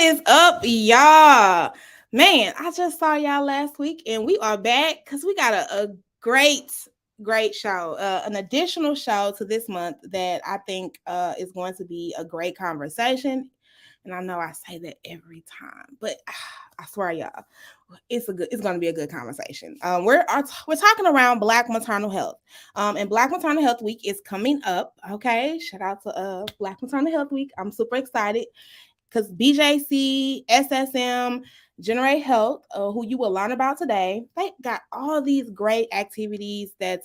is up, y'all? Man, I just saw y'all last week and we are back because we got a great show, an additional show to this month that I think is going to be a great conversation. And I know I say that every time, but I swear, y'all, it's going to be a good conversation. We're talking around Black Maternal Health, and Black Maternal Health Week is coming up. Okay, shout out to Black Maternal Health Week. I'm super excited because BJC, SSM, Generate Health, who you will learn about today, they got all these great activities that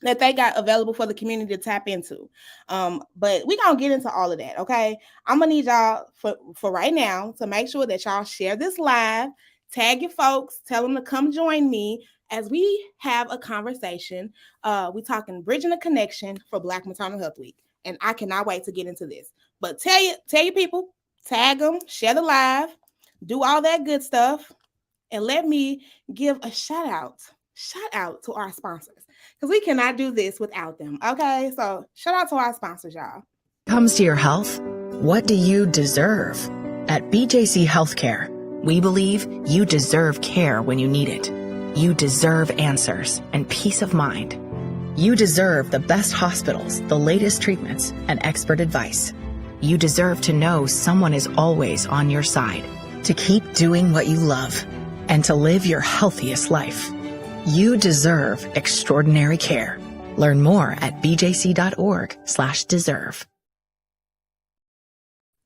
they got available for the community to tap into. But we're gonna get into all of that, okay? I'm gonna need y'all for right now to make sure that y'all share this live, tag your folks, tell them to come join me as we have a conversation. We're talking bridging the connection for Black Maternal Health Week. And I cannot wait to get into this. But tell your people, tag them, share the live, do all that good stuff, and let me give a shout out to our sponsors because we cannot do this without them. Okay, so shout out to our sponsors, y'all. Comes to your health, what do you deserve? At BJC Healthcare, we believe you deserve care when you need it. You deserve answers and peace of mind. You deserve the best hospitals, the latest treatments, and expert advice. You deserve to know someone is always on your side, to keep doing what you love, and to live your healthiest life. You deserve extraordinary care. Learn more at bjc.org/deserve.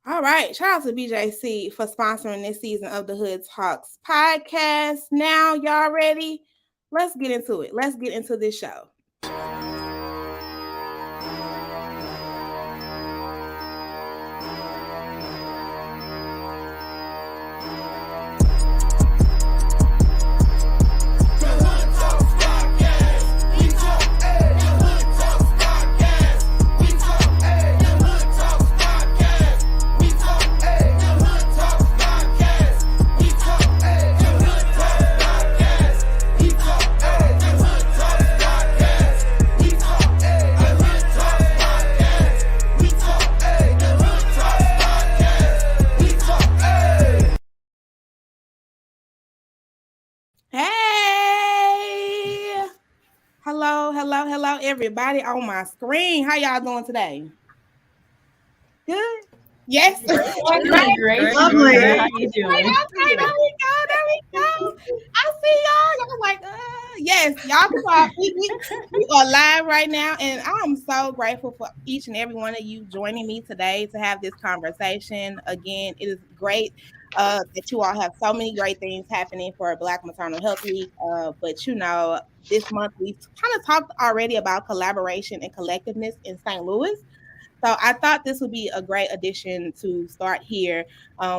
All right, shout out to BJC for sponsoring this season of the Hood Talks podcast. Now, y'all ready? Let's get into it. Let's get into this show. Hello, everybody on my screen. How y'all doing today? Good? Yes. Great. Lovely. How you doing? Okay, there we go. I see y'all. I'm like, yes, y'all can talk. We are live right now, and I'm so grateful for each and every one of you joining me today to have this conversation. Again, it is great that you all have so many great things happening for Black Maternal Health Week. But this month we kind of talked already about collaboration and collectiveness in St. Louis. So I thought this would be a great addition to start here.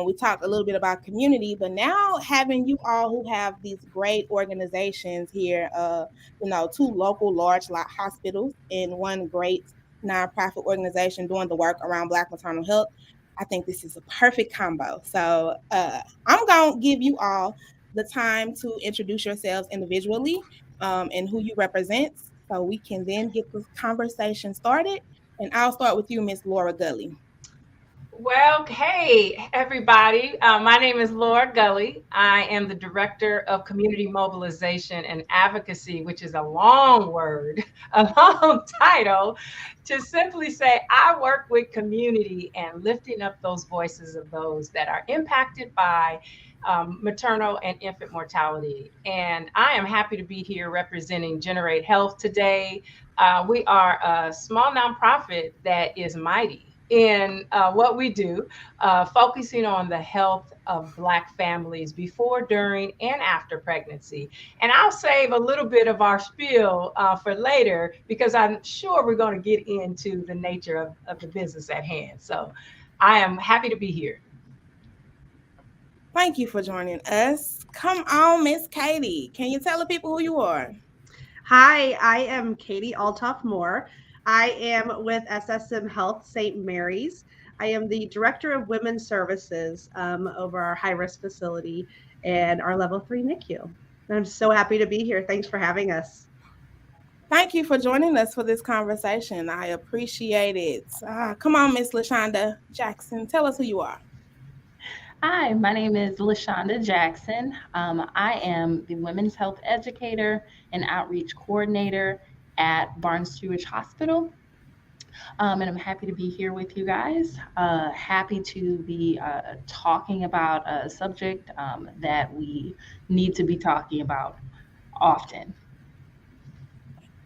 We talked a little bit about community, but now having you all who have these great organizations here, two local large hospitals and one great nonprofit organization doing the work around Black maternal health, I think this is a perfect combo. So I'm going to give you all the time to introduce yourselves individually and who you represent so we can then get this conversation started. And I'll start with you, Miss Laura Gully. Well, hey, everybody. My name is Laura Gully. I am the Director of Community Mobilization and Advocacy, which is a long word, a long title, to simply say I work with community and lifting up those voices of those that are impacted by maternal and infant mortality. And I am happy to be here representing Generate Health today. We are a small nonprofit that is mighty in what we do, focusing on the health of Black families before, during, and after pregnancy. And I'll save a little bit of our spiel for later, because I'm sure we're going to get into the nature of the business at hand. So I am happy to be here. Thank you for joining us. Come on, Miss Katie. Can you tell the people who you are? Hi, I am Katie Altoff-Moore. I am with SSM Health St. Mary's. I am the Director of Women's Services over our high-risk facility and our Level 3 NICU. And I'm so happy to be here. Thanks for having us. Thank you for joining us for this conversation. I appreciate it. Come on, Miss LaShonda Jackson. Tell us who you are. Hi, my name is LaShonda Jackson. I am the Women's Health Educator and Outreach Coordinator at Barnes Jewish Hospital. And I'm happy to be here with you guys. Happy to be talking about a subject that we need to be talking about often.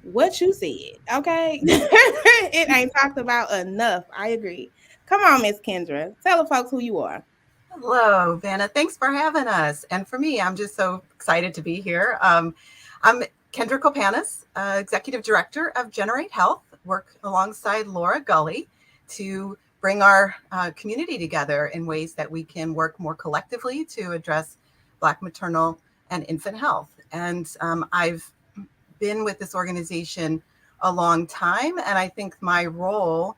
What you said, okay? It ain't talked about enough. I agree. Come on, Miss Kendra. Tell the folks who you are. Hello, Vanna. Thanks for having us. And for me, I'm just so excited to be here. I'm Kendra Kopanis, Executive Director of Generate Health, work alongside Laura Gully to bring our community together in ways that we can work more collectively to address Black maternal and infant health. And I've been with this organization a long time, and I think my role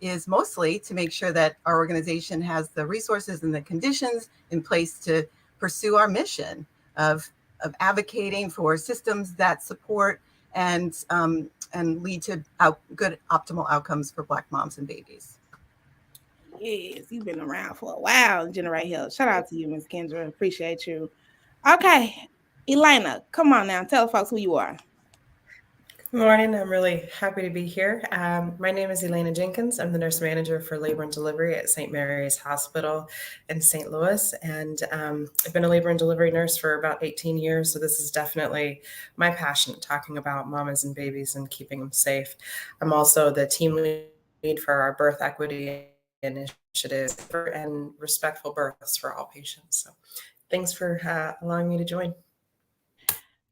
is mostly to make sure that our organization has the resources and the conditions in place to pursue our mission of advocating for systems that support and lead to good optimal outcomes for Black moms and babies. Yes, you've been around for a while, Generate Health. Shout out to you, Miss Kendra. Appreciate you. Okay, Elena, come on now. Tell the folks who you are. Good morning. I'm really happy to be here. My name is Elena Jenkins. I'm the nurse manager for labor and delivery at St. Mary's Hospital in St. Louis. And I've been a labor and delivery nurse for about 18 years. So this is definitely my passion, talking about mamas and babies and keeping them safe. I'm also the team lead for our birth equity initiative and respectful births for all patients. So thanks for allowing me to join.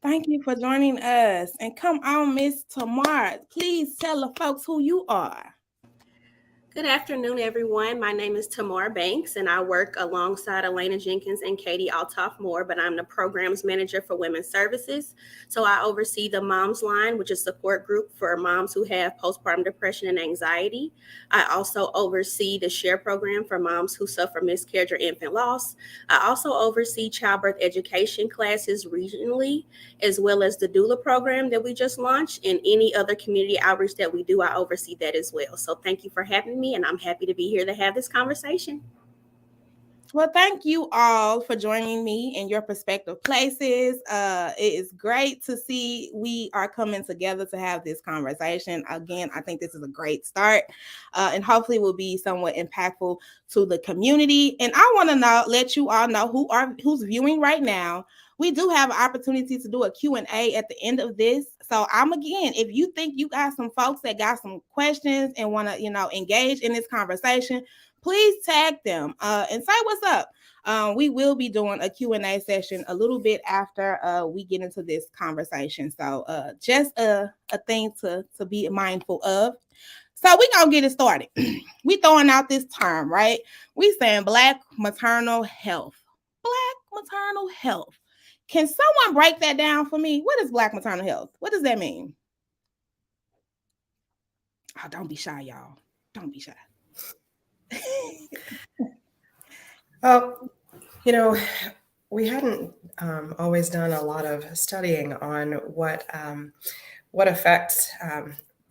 Thank you for joining us. And come on, Miss Tamar. Please tell the folks who you are. Good afternoon, everyone. My name is Tamar Banks, and I work alongside Elena Jenkins and Katie Altoff Moore, but I'm the programs manager for Women's Services. So I oversee the Moms Line, which is a support group for moms who have postpartum depression and anxiety. I also oversee the SHARE program for moms who suffer miscarriage or infant loss. I also oversee childbirth education classes regionally, as well as the doula program that we just launched, and any other community outreach that we do, I oversee that as well. So thank you for having me, and I'm happy to be here to have this conversation. Well, thank you all for joining me in your prospective places. It is great to see we are coming together to have this conversation. Again, I think this is a great start, and hopefully will be somewhat impactful to the community. And I want to let you all know who's viewing right now. We do have an opportunity to do a Q&A at the end of this. So if you think you got some folks that got some questions and want to, engage in this conversation, please tag them and say what's up. We will be doing a Q&A session a little bit after we get into this conversation. So just a thing to be mindful of. So we're going to get it started. We throwing out this term, right? We saying Black maternal health. Black maternal health. Can someone break that down for me? What is Black maternal health? What does that mean? Oh, don't be shy, y'all. Don't be shy. Well, we hadn't always done a lot of studying on what effects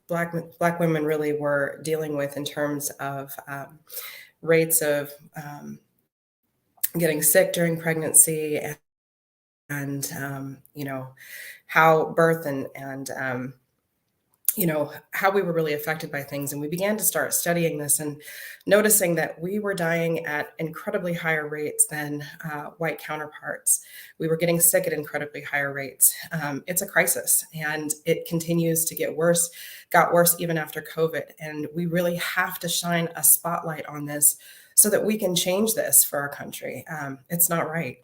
Black women really were dealing with in terms of rates of getting sick during pregnancy and how birth and how we were really affected by things. And we began to start studying this and noticing that we were dying at incredibly higher rates than white counterparts. We were getting sick at incredibly higher rates. It's a crisis, and it continues to get worse, got worse even after COVID. And we really have to shine a spotlight on this so that we can change this for our country. It's not right.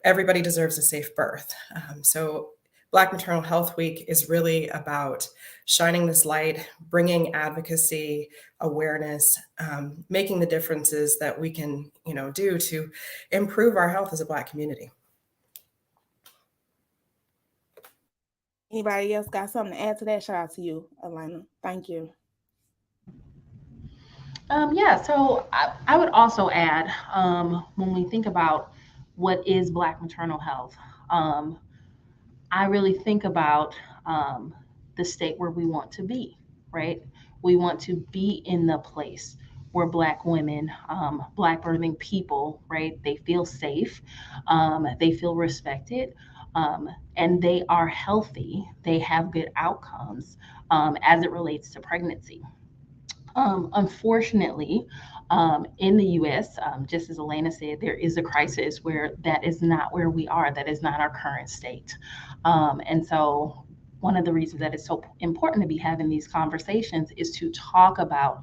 Everybody deserves a safe birth. So Black Maternal Health Week is really about shining this light, bringing advocacy, awareness, making the differences that we can, do to improve our health as a Black community. Anybody else got something to add to that? Shout out to you, Elena. Thank you. So I would also add, when we think about what is Black maternal health, I really think about the state where we want to be, right? We want to be in the place where Black women, Black birthing people, right, they feel safe, they feel respected, and they are healthy. They have good outcomes as it relates to pregnancy. Unfortunately, in the US, just as Elena said, there is a crisis where that is not where we are. That is not our current state. And so, one of the reasons that it's so important to be having these conversations is to talk about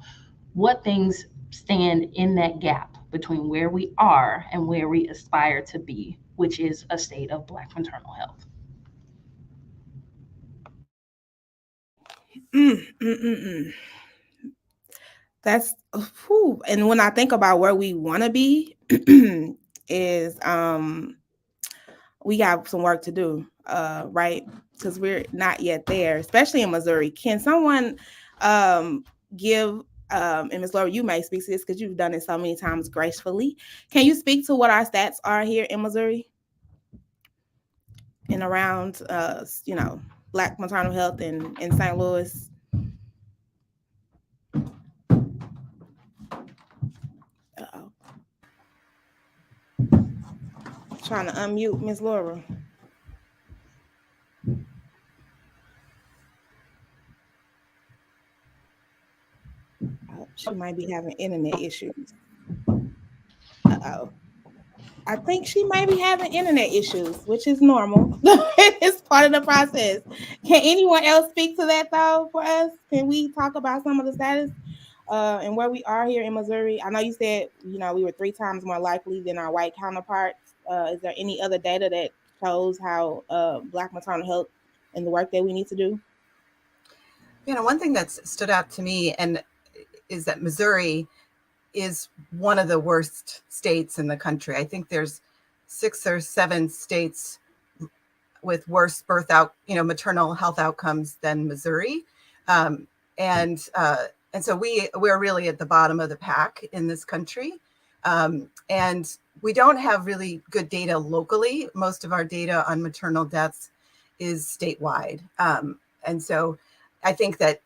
what things stand in that gap between where we are and where we aspire to be, which is a state of Black maternal health. That's whew. And when I think about where we want to be, is we got some work to do, right? Because we're not yet there, especially in Missouri. Can someone give, and Ms. Laura, you may speak to this because you've done it so many times gracefully. Can you speak to what our stats are here in Missouri and around, Black maternal health in St. Louis? Uh-oh. Trying to unmute Ms. Laura. She might be having internet issues. Uh-oh. I think she might be having internet issues, which is normal. It's part of the process. Can anyone else speak to that, though, for us? Can we talk about some of the status and where we are here in Missouri? I know you said, we were 3 times more likely than our white counterparts. Is there any other data that shows how Black maternal health and the work that we need to do? One thing that's stood out to me is that Missouri is one of the worst states in the country. I think there's 6 or 7 states with worse maternal health outcomes than Missouri. And so we're really at the bottom of the pack in this country. And we don't have really good data locally. Most of our data on maternal deaths is statewide. And so I think that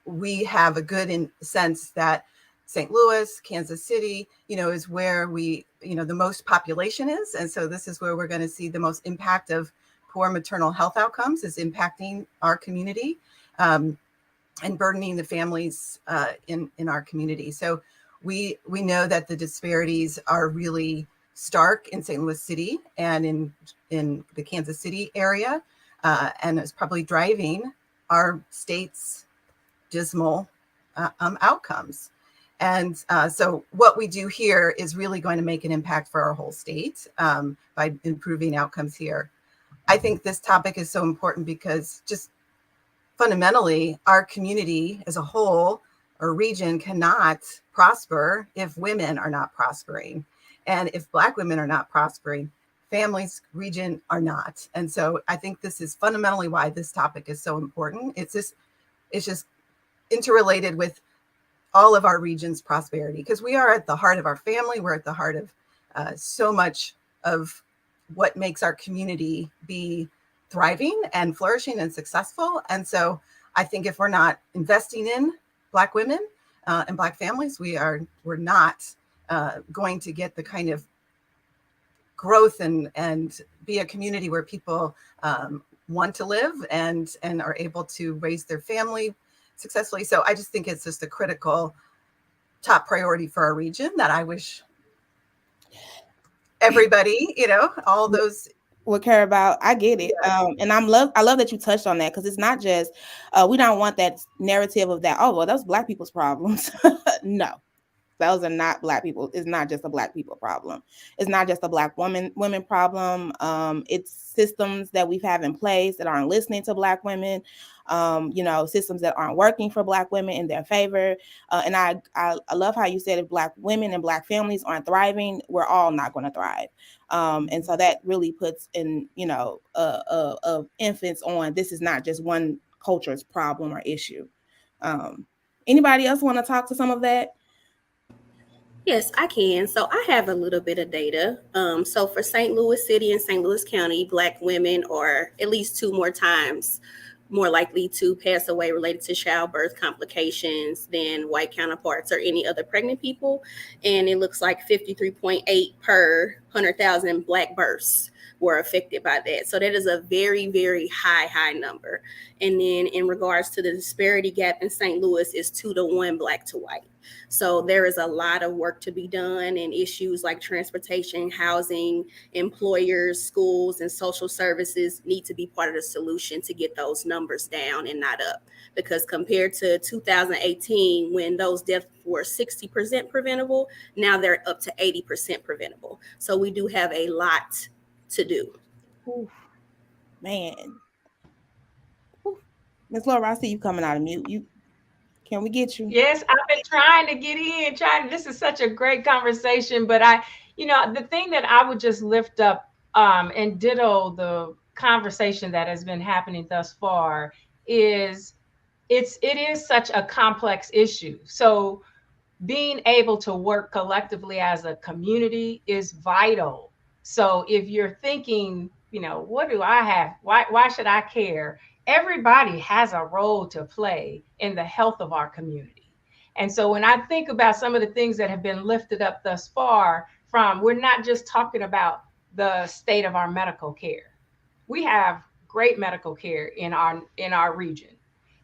we have a good sense that St. Louis, Kansas City, is where the most population is. And so this is where we're going to see the most impact of poor maternal health outcomes, is impacting our community and burdening the families in our community. So we know that the disparities are really stark in St. Louis City and in the Kansas City area, and it's probably driving our state's dismal outcomes. And so what we do here is really going to make an impact for our whole state by improving outcomes here. I think this topic is so important because just fundamentally, our community as a whole or region cannot prosper if women are not prospering. And if Black women are not prospering, families, region are not. And so I think this is fundamentally why this topic is so important. It's just interrelated with all of our region's prosperity, because we are at the heart of our family. We're at the heart of so much of what makes our community be thriving and flourishing and successful. And so I think if we're not investing in Black women and Black families, we're not going to get the kind of growth and be a community where people want to live and are able to raise their family successfully. So I just think it's just a critical top priority for our region that I wish everybody, all those would care about. I get it. And I love that you touched on that, because it's not just, we don't want that narrative of that, oh, well, that's Black people's problems. No. Those are not Black people. It's not just a Black people problem. It's not just a Black women problem. It's systems that we've had in place that aren't listening to Black women. Systems that aren't working for Black women in their favor. And I love how you said if Black women and Black families aren't thriving, we're all not going to thrive. And so that really puts in, emphasis on this is not just one culture's problem or issue. Anybody else want to talk to some of that? Yes, I can. So I have a little bit of data. So for St. Louis City and St. Louis County, Black women are at least 2 more times more likely to pass away related to childbirth complications than white counterparts or any other pregnant people. And it looks like 53.8 per 100,000 Black births were affected by that. So that is a very, very high number. And then in regards to the disparity gap in St. Louis is 2-to-1 Black to white. So there is a lot of work to be done, and issues like transportation, housing, employers, schools, and social services need to be part of the solution to get those numbers down and not up. Because compared to 2018, when those deaths were 60% preventable, now they're up to 80% preventable. So we do have a lot to do. Ooh, man. Miss Laura, I see you coming out of mute. Can we get you? Yes, I've been trying to get in, this is such a great conversation, but the thing that I would just lift up and ditto the conversation that has been happening thus far is it is such a complex issue. So being able to work collectively as a community is vital. So if you're thinking, what do I have? Why should I care? Everybody has a role to play in the health of our community. And so when I think about some of the things that have been lifted up thus far, we're not just talking about the state of our medical care. We have great medical care in our region.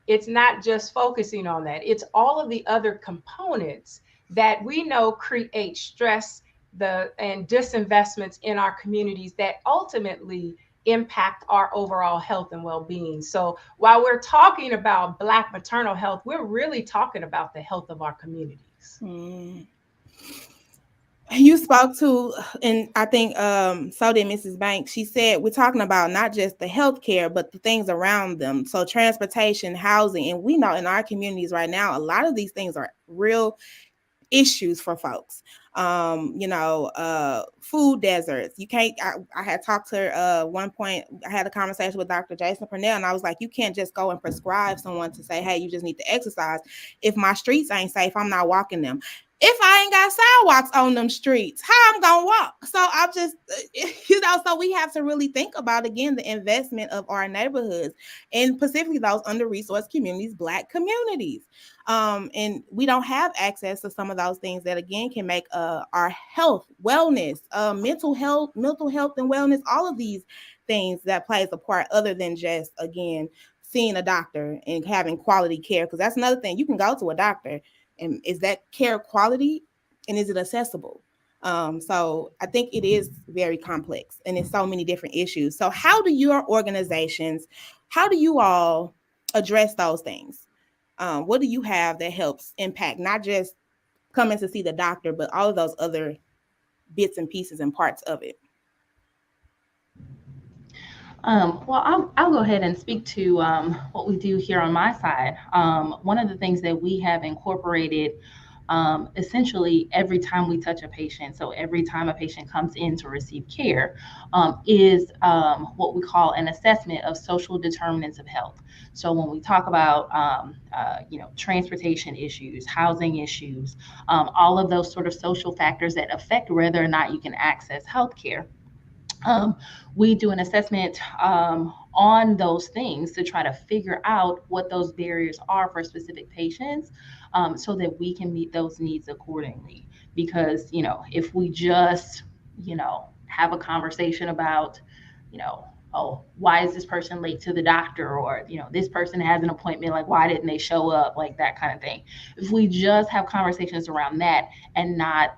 It's not just focusing on that. It's all of the other components that we know create stress and disinvestments in our communities that ultimately impact our overall health and well-being. So while we're talking about Black maternal health, we're really talking about the health of our communities. You spoke to, and I think so did Mrs. Banks. She said we're talking about not just the healthcare, but the things around them. So transportation, housing, and we know in our communities right now, a lot of these things are real issues for folks. Food deserts. You can't. I had talked to her one point. I had a conversation with Dr. Jason Purnell, and I was like, you can't just go and prescribe someone to say, hey, you just need to exercise. If my streets ain't safe, I'm not walking them. If I ain't got sidewalks on them streets, how I'm gonna walk? So I'm just, so we have to really think about, again, the investment of our neighborhoods, and specifically those under-resourced communities, Black communities. And we don't have access to some of those things that, again, can make our health, wellness, mental health and wellness, all of these things that plays a part, other than just, again, seeing a doctor and having quality care. Because that's another thing. You can go to a doctor, and is that care quality, and is it accessible? So I think it is very complex, and it's so many different issues. So how do your organizations, how do you all address those things? What do you have that helps impact not just coming to see the doctor, but all of those other bits and pieces and parts of it? Well, I'll go ahead and speak to what we do here on my side. One of the things that we have incorporated essentially every time we touch a patient, so every time a patient comes in to receive care, is what we call an assessment of social determinants of health. So when we talk about transportation issues, housing issues, all of those sort of social factors that affect whether or not you can access healthcare, we do an assessment on those things to try to figure out what those barriers are for specific patients, so that we can meet those needs accordingly. Because, if we just, have a conversation about, oh, why is this person late to the doctor? Or, this person has an appointment, like, why didn't they show up? Like that kind of thing. If we just have conversations around that and not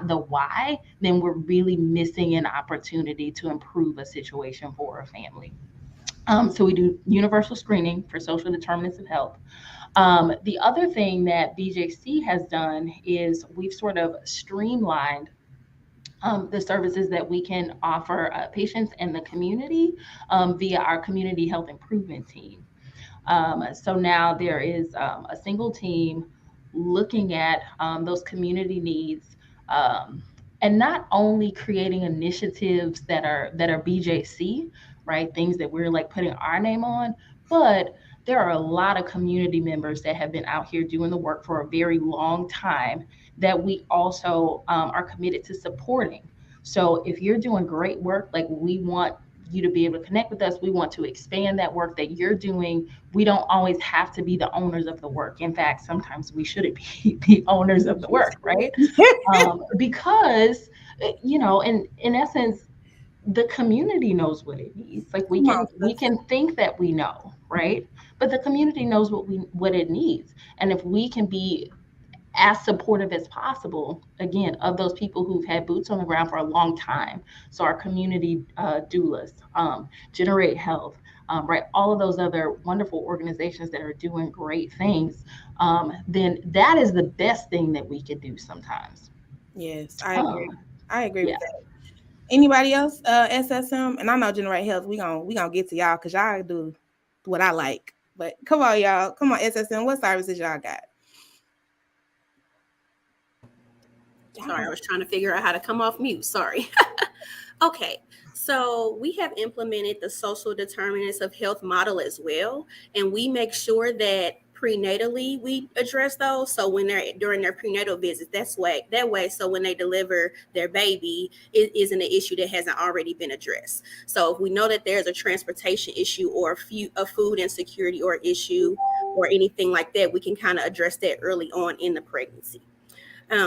the why, then we're really missing an opportunity to improve a situation for a family. So we do universal screening for social determinants of health. The other thing that BJC has done is we've sort of streamlined the services that we can offer patients in the community via our community health improvement team. So now there is a single team looking at those community needs, and not only creating initiatives that are BJC, right? Things that we're like putting our name on, but there are a lot of community members that have been out here doing the work for a very long time that we also are committed to supporting. So if you're doing great work, like, we want you to be able to connect with us. We want to expand that work that you're doing. We don't always have to be the owners of the work. In fact, sometimes we shouldn't be the owners of the work, right? Because, in essence, the community knows what it needs. Like we can think that we know, right? But the community knows what it needs. And if we can be as supportive as possible, again, of those people who've had boots on the ground for a long time. So our community doulas, Generate Health, right? All of those other wonderful organizations that are doing great things, then that is the best thing that we could do sometimes. Yes, I agree. I agree yeah. with that. Anybody else? SSM, and I know Generate Health. We gonna get to y'all because y'all do what I like. But come on, y'all. Come on, SSM. What services y'all got? Sorry, I was trying to figure out how to come off mute. Sorry. Okay, so we have implemented the social determinants of health model as well, and we make sure that prenatally we address those. So when they're during their prenatal visits, that way. So when they deliver their baby, it isn't an issue that hasn't already been addressed. So if we know that there's a transportation issue or a food insecurity or issue or anything like that, we can kind of address that early on in the pregnancy.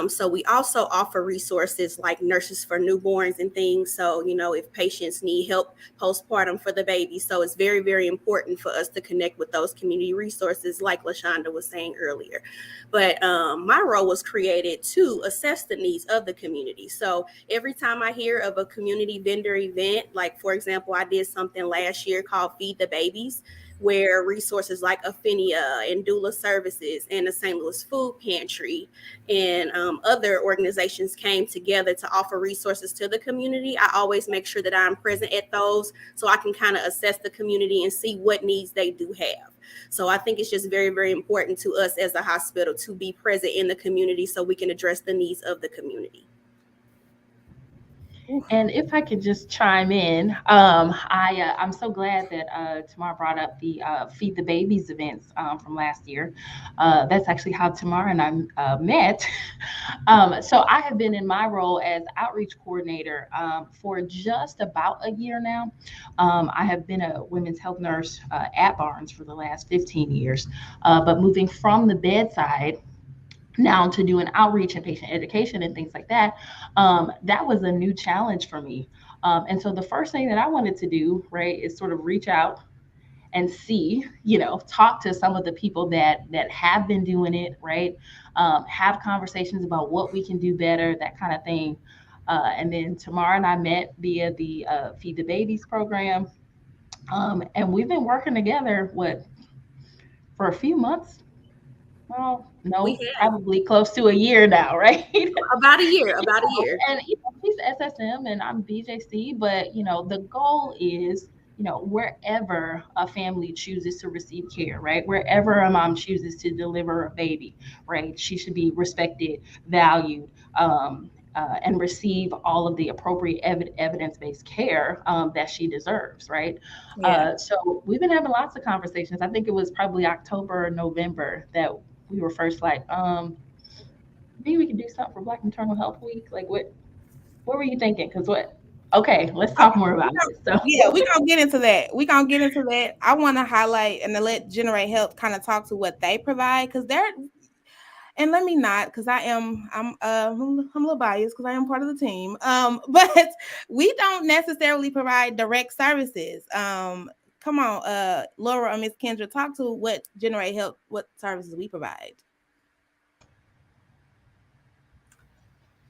So we also offer resources like nurses for newborns and things. So, if patients need help postpartum for the baby. So it's very, very important for us to connect with those community resources like LaShonda was saying earlier. But my role was created to assess the needs of the community. So every time I hear of a community vendor event, like, for example, I did something last year called Feed the Babies, where resources like Affinia and Doula Services and the St. Louis Food Pantry and other organizations came together to offer resources to the community. I always make sure that I'm present at those so I can kind of assess the community and see what needs they do have. So I think it's just very, very important to us as a hospital to be present in the community so we can address the needs of the community. And if I could just chime in, I'm so glad that Tamar brought up the Feed the Babies events from last year. That's actually how Tamar and I met. So I have been in my role as outreach coordinator for just about a year now. I have been a women's health nurse at Barnes for the last 15 years, but moving from the bedside now to do an outreach and patient education and things like that, that was a new challenge for me. And so the first thing that I wanted to do, right, is sort of reach out and see, talk to some of the people that have been doing it, right, have conversations about what we can do better, that kind of thing. And then Tamara and I met via the Feed the Babies program. And we've been working together, for a few months? Well, no, probably close to a year now, right? About a year. And she's SSM and I'm BJC, but the goal is, wherever a family chooses to receive care, right? Wherever a mom chooses to deliver a baby, right? She should be respected, valued, and receive all of the appropriate evidence-based care that she deserves, right? Yeah. So we've been having lots of conversations. I think it was probably October or November that we were first like, maybe we could do something for Black Maternal Health Week. Like, what were you thinking? Because okay, let's talk more about this. So yeah, we're gonna get into that. I want to highlight and to let Generate Health kind of talk to what they provide, because they're, and let me not, because I'm a little biased because I am part of the team. But we don't necessarily provide direct services. Come on, Laura or Miss Kendra, talk to what Generate Health, what services we provide.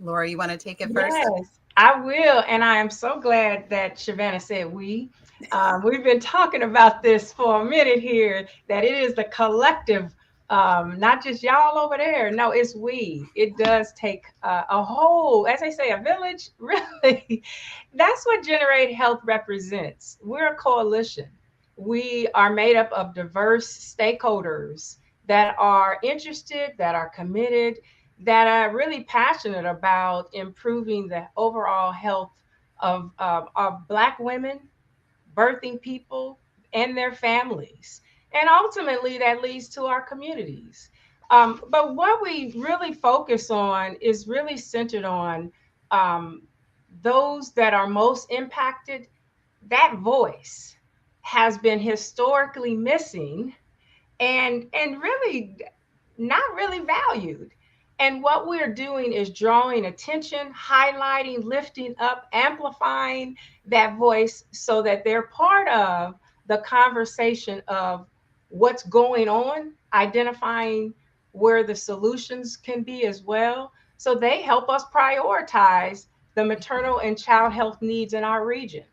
Laura, you want to take it first? Yes, I will. And I am so glad that Shavannah said we. We've been talking about this for a minute here, that it is the collective, not just y'all over there. No, it's we. It does take a whole, as I say, a village, really. That's what Generate Health represents. We're a coalition. We are made up of diverse stakeholders that are interested, that are committed, that are really passionate about improving the overall health of Black women, birthing people, and their families. And ultimately, that leads to our communities. But what we really focus on is really centered on those that are most impacted, that voice has been historically missing and really not really valued. And what we're doing is drawing attention, highlighting, lifting up, amplifying that voice so that they're part of the conversation of what's going on, identifying where the solutions can be as well. So they help us prioritize the maternal and child health needs in our region.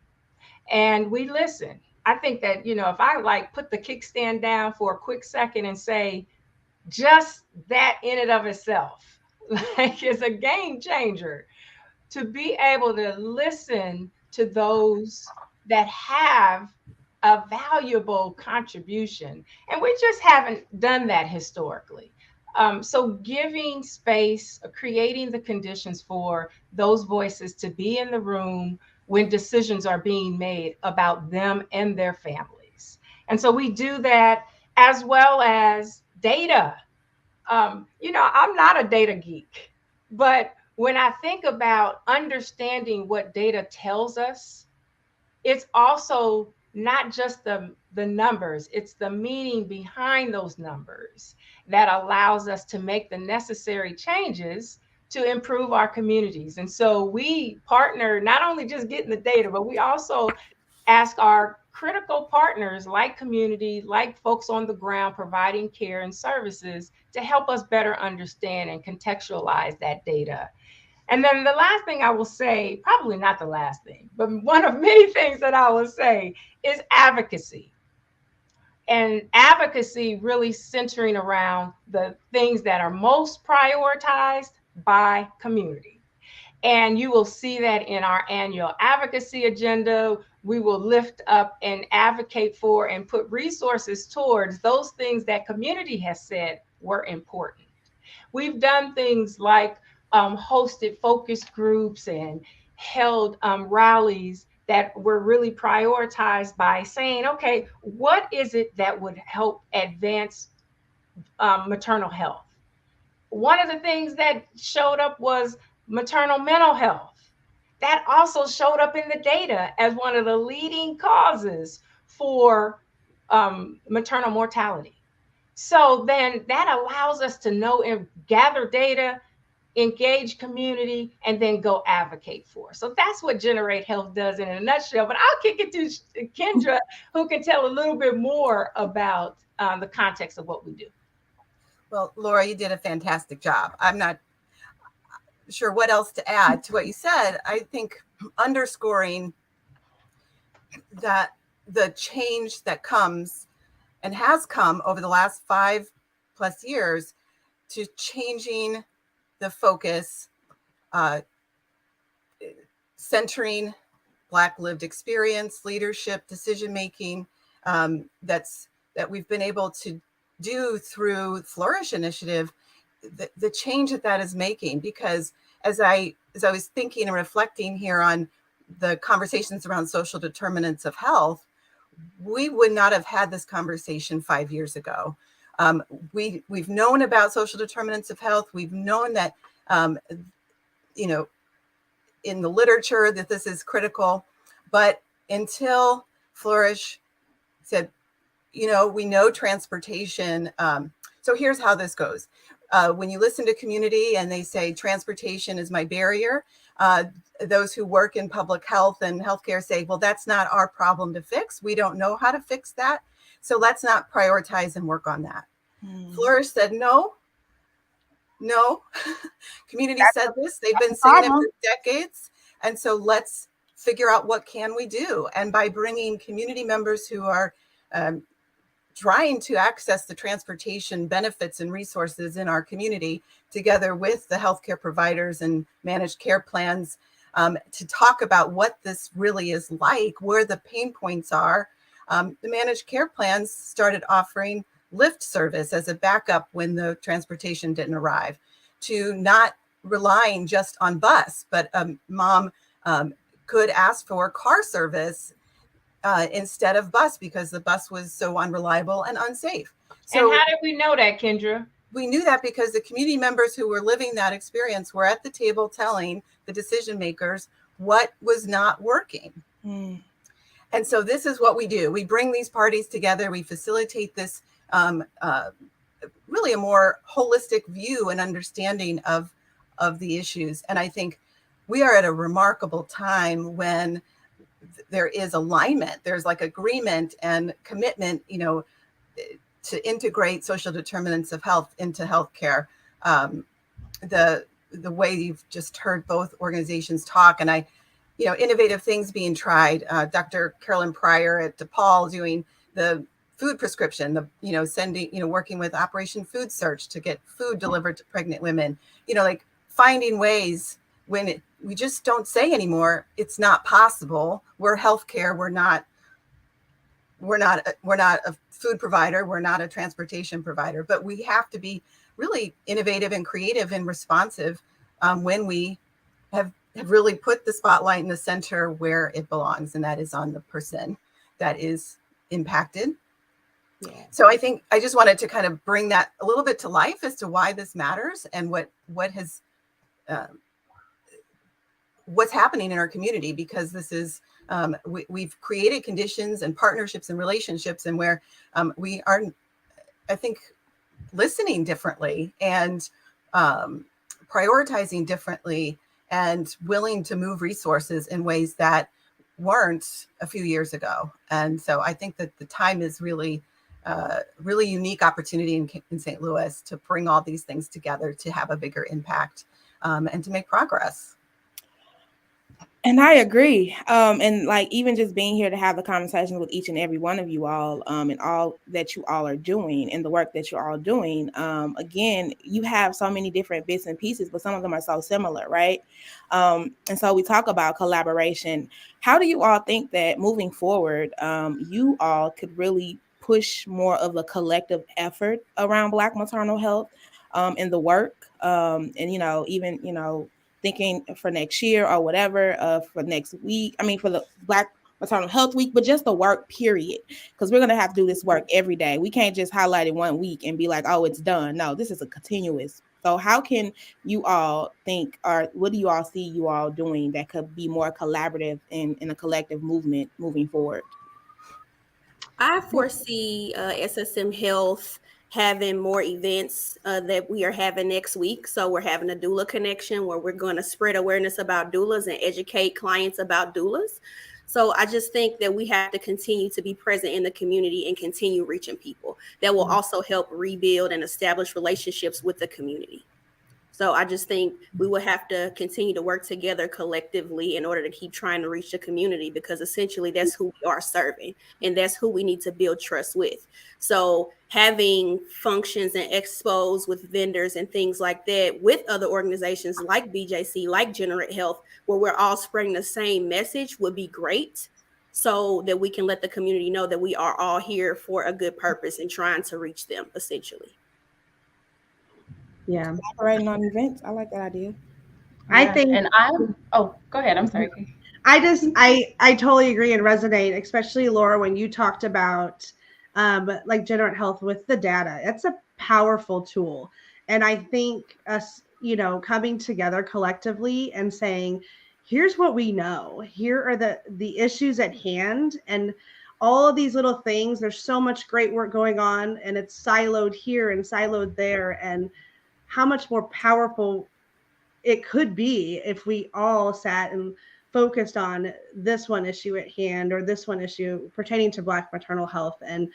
And we listen. I think that, if I like put the kickstand down for a quick second and say, just that in and of itself, like, is a game changer to be able to listen to those that have a valuable contribution. And we just haven't done that historically. So giving space, creating the conditions for those voices to be in the room when decisions are being made about them and their families. And so we do that, as well as data. I'm not a data geek, but when I think about understanding what data tells us, it's also not just the numbers, it's the meaning behind those numbers that allows us to make the necessary changes to improve our communities. And so we partner, not only just getting the data, but we also ask our critical partners like community, like folks on the ground providing care and services to help us better understand and contextualize that data. And then the last thing I will say, probably not the last thing, but one of many things that I will say is advocacy. And advocacy really centering around the things that are most prioritized by community. And you will see that in our annual advocacy agenda. We will lift up and advocate for and put resources towards those things that community has said were important. We've done things like hosted focus groups and held rallies that were really prioritized by saying, okay, what is it that would help advance maternal health? One of the things that showed up was maternal mental health. That also showed up in the data as one of the leading causes for maternal mortality. So then that allows us to know and gather data, engage community, and then go advocate for. So that's what Generate Health does in a nutshell. But I'll kick it to Kendra, who can tell a little bit more about the context of what we do. Well, Laura, you did a fantastic job. I'm not sure what else to add to what you said. I think underscoring that the change that comes and has come over the last 5+ years to changing the focus, centering Black lived experience, leadership, decision-making, that we've been able to do through Flourish Initiative, the change that is making. Because as I was thinking and reflecting here on the conversations around social determinants of health, we would not have had this conversation 5 years ago. We've known about social determinants of health. We've known that, in the literature that this is critical, but until Flourish said, we know transportation. So here's how this goes. When you listen to community and they say transportation is my barrier, those who work in public health and healthcare say, well, that's not our problem to fix. We don't know how to fix that. So let's not prioritize and work on that. Flourish said, no. Community said this. They've been saying it for decades. And so let's figure out what can we do. And by bringing community members who are trying to access the transportation benefits and resources in our community, together with the healthcare providers and managed care plans, to talk about what this really is like, where the pain points are. The managed care plans started offering Lyft service as a backup when the transportation didn't arrive, to not relying just on bus, but mom could ask for car service instead of bus because the bus was so unreliable and unsafe. So, and how did we know that, Kendra? We knew that because the community members who were living that experience were at the table telling the decision makers what was not working. And so this is what we do. We bring these parties together. We facilitate this really a more holistic view and understanding of the issues. And I think we are at a remarkable time when there is alignment. There's like agreement and commitment, to integrate social determinants of health into healthcare. The way you've just heard both organizations talk, and innovative things being tried. Dr. Carolyn Pryor at DePaul doing the food prescription, sending, working with Operation Food Search to get food delivered to pregnant women, like finding ways when we just don't say anymore, it's not possible. We're healthcare. We're not a food provider. We're not a transportation provider, but we have to be really innovative and creative and responsive when we have really put the spotlight in the center where it belongs, and that is on the person that is impacted. Yeah. So I think I just wanted to kind of bring that a little bit to life as to why this matters and what's happening in our community, because this is we've created conditions and partnerships and relationships, and where we are, I think, listening differently and prioritizing differently and willing to move resources in ways that weren't a few years ago. And so I think that the time is really unique opportunity in St. Louis to bring all these things together to have a bigger impact and to make progress. And I agree. And like even just being here to have the conversation with each and every one of you all, and all that you all are doing and the work that you're all doing. Again, you have so many different bits and pieces, but some of them are so similar, right? And so we talk about collaboration. How do you all think that moving forward, you all could really push more of a collective effort around Black maternal health in the work? And, even, thinking for next year or whatever, for next week, for the Black Maternal Health Week, but just the work period, because we're going to have to do this work every day. We can't just highlight it one week and be like, oh, it's done. No, this is a continuous. So how can you all think, or what do you all see you all doing that could be more collaborative in a collective movement moving forward? I foresee SSM Health having more events that we are having next week. So we're having a doula connection where we're going to spread awareness about doulas and educate clients about doulas. So I just think that we have to continue to be present in the community and continue reaching people. That will also help rebuild and establish relationships with the community. So I just think we will have to continue to work together collectively in order to keep trying to reach the community, because essentially that's who we are serving and that's who we need to build trust with. So having functions and expos with vendors and things like that with other organizations like BJC, like Generate Health, where we're all spreading the same message would be great, so that we can let the community know that we are all here for a good purpose and trying to reach them essentially. Yeah. Collaborating on events. I like that idea. I think, and go ahead. I'm sorry. I totally agree and resonate, especially Laura, when you talked about like Generate Health with the data. It's a powerful tool. And I think us, coming together collectively and saying, here's what we know. Here are the issues at hand, and all of these little things. There's so much great work going on, and it's siloed here and siloed there. And how much more powerful it could be if we all sat and focused on this one issue at hand, or this one issue pertaining to Black maternal health, and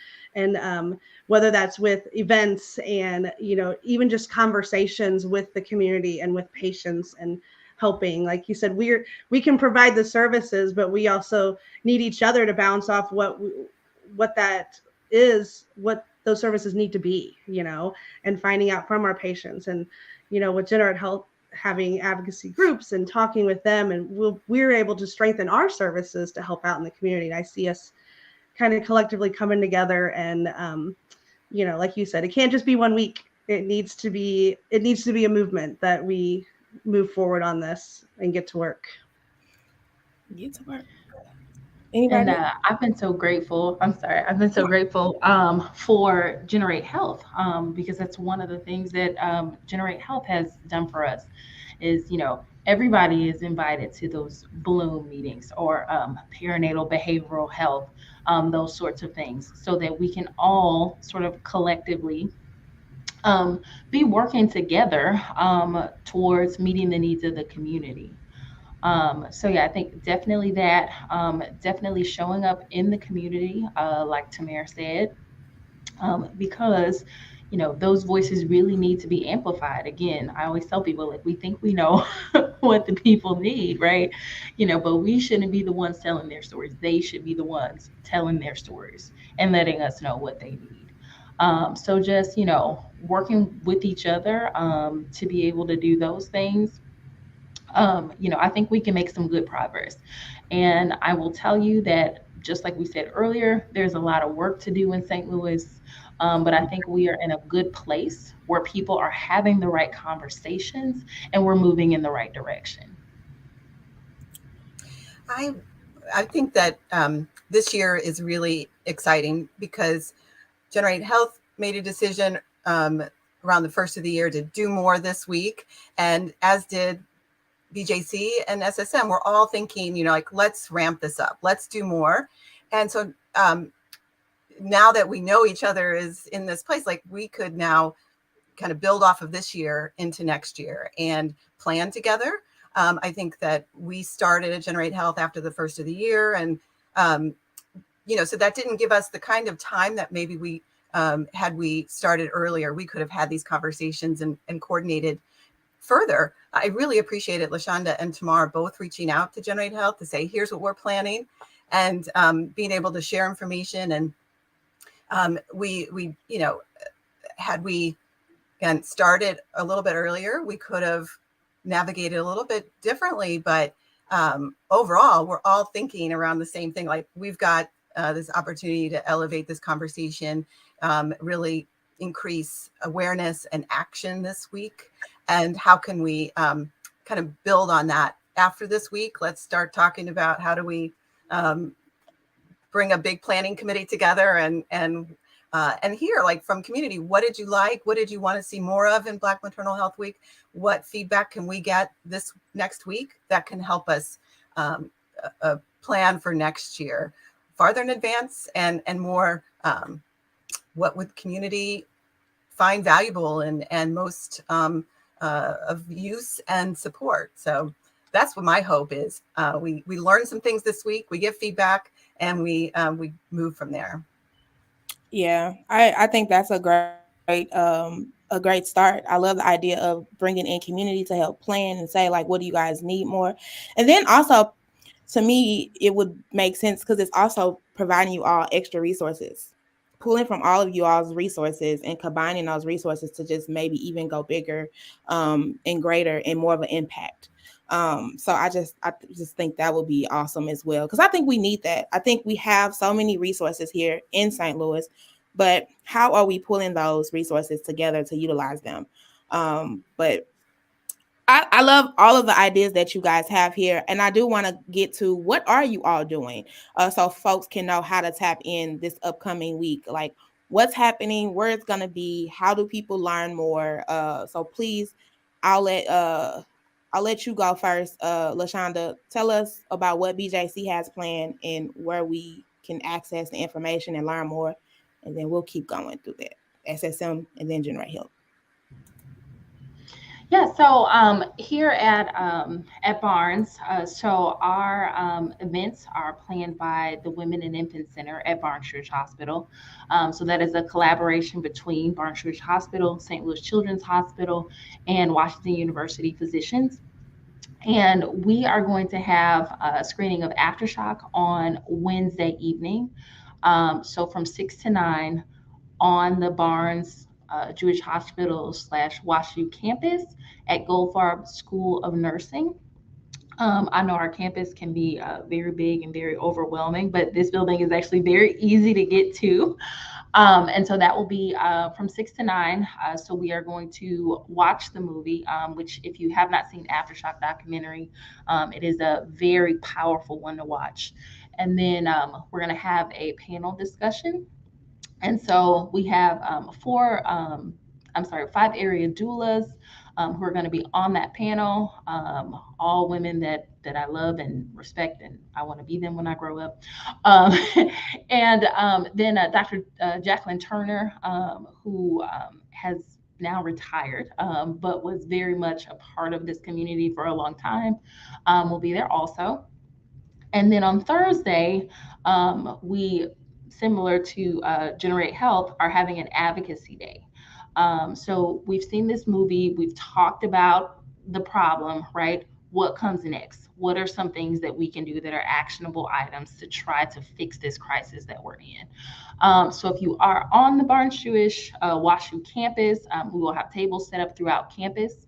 whether that's with events and, even just conversations with the community and with patients and helping. Like you said, we can provide the services, but we also need each other to bounce off what that is, what those services need to be, and finding out from our patients. And, with Generate Health having advocacy groups and talking with them, and we're able to strengthen our services to help out in the community. And I see us kind of collectively coming together, and, like you said, it can't just be 1 week. It needs to be a movement that we move forward on this and get to work. Anybody? And I've been so grateful. I've been so grateful for Generate Health, because that's one of the things that Generate Health has done for us is, everybody is invited to those Bloom meetings or perinatal behavioral health, those sorts of things, so that we can all sort of collectively um, be working together towards meeting the needs of the community. So yeah, I think definitely that, definitely showing up in the community, like Tamara said, because those voices really need to be amplified. Again, I always tell people, like, we think we know what the people need, right? But we shouldn't be the ones telling their stories. They should be the ones telling their stories and letting us know what they need. So just working with each other to be able to do those things, I think we can make some good progress. And I will tell you that, just like we said earlier, there's a lot of work to do in St. Louis. But I think we are in a good place where people are having the right conversations and we're moving in the right direction. I I think that this year is really exciting because Generate Health made a decision around the first of the year to do more this week, and as did BJC and SSM. We're all thinking, like, let's ramp this up, let's do more. And so now that we know each other is in this place, like, we could now kind of build off of this year into next year and plan together. I think that we started at Generate Health after the first of the year, and so that didn't give us the kind of time that maybe we had we started earlier, we could have had these conversations and coordinated further. I really appreciated LaShonda and Tamar both reaching out to Generate Health to say, here's what we're planning, and being able to share information. And we had we again started a little bit earlier, we could have navigated a little bit differently. But overall, we're all thinking around the same thing. Like, we've got this opportunity to elevate this conversation, really increase awareness and action this week. And how can we kind of build on that after this week? Let's start talking about how do we bring a big planning committee together and hear, like, from community, what did you like? What did you want to see more of in Black Maternal Health Week? What feedback can we get this next week that can help us plan for next year farther in advance, and more what would community find valuable and most of use and support. So that's what my hope is. We learn some things this week, we give feedback, and we move from there. Yeah, I think that's a great start. I love the idea of bringing in community to help plan and say, like, what do you guys need more? And then also, to me, it would make sense because it's also providing you all extra resources, pulling from all of you all's resources and combining those resources to just maybe even go bigger and greater and more of an impact. So I just think that would be awesome as well, because I think we need that. I think we have so many resources here in St. Louis, but how are we pulling those resources together to utilize them? But I love all of the ideas that you guys have here, and I do want to get to what are you all doing, so folks can know how to tap in this upcoming week, like what's happening, where it's going to be, how do people learn more. So please, I'll let uh I'll let you go first. LaShonda, tell us about what BJC has planned and where we can access the information and learn more, and then we'll keep going through that. SSM and then Generate Health. Yeah, so here at Barnes, so our events are planned by the Women and Infant Center at Barnes Church Hospital. So that is a collaboration between Barnes Church Hospital, St. Louis Children's Hospital, and Washington University physicians. And we are going to have a screening of Aftershock on Wednesday evening. So from 6 to 9 on the Barnes Jewish Hospital / WashU campus at Goldfarb School of Nursing. I know our campus can be very big and very overwhelming, but this building is actually very easy to get to. And so that will be from 6 to 9. So we are going to watch the movie, which, if you have not seen Aftershock documentary, it is a very powerful one to watch. And then we're going to have a panel discussion. And so we have 4 5 area doulas who are going to be on that panel. All women that I love and respect, and I want to be them when I grow up. And then Dr. Jacqueline Turner, who has now retired, but was very much a part of this community for a long time, will be there also. And then on Thursday, we, similar to Generate Health, are having an advocacy day. So we've seen this movie, we've talked about the problem, right? What comes next? What are some things that we can do that are actionable items to try to fix this crisis that we're in? So if you are on the Barnes-Jewish WashU campus, we will have tables set up throughout campus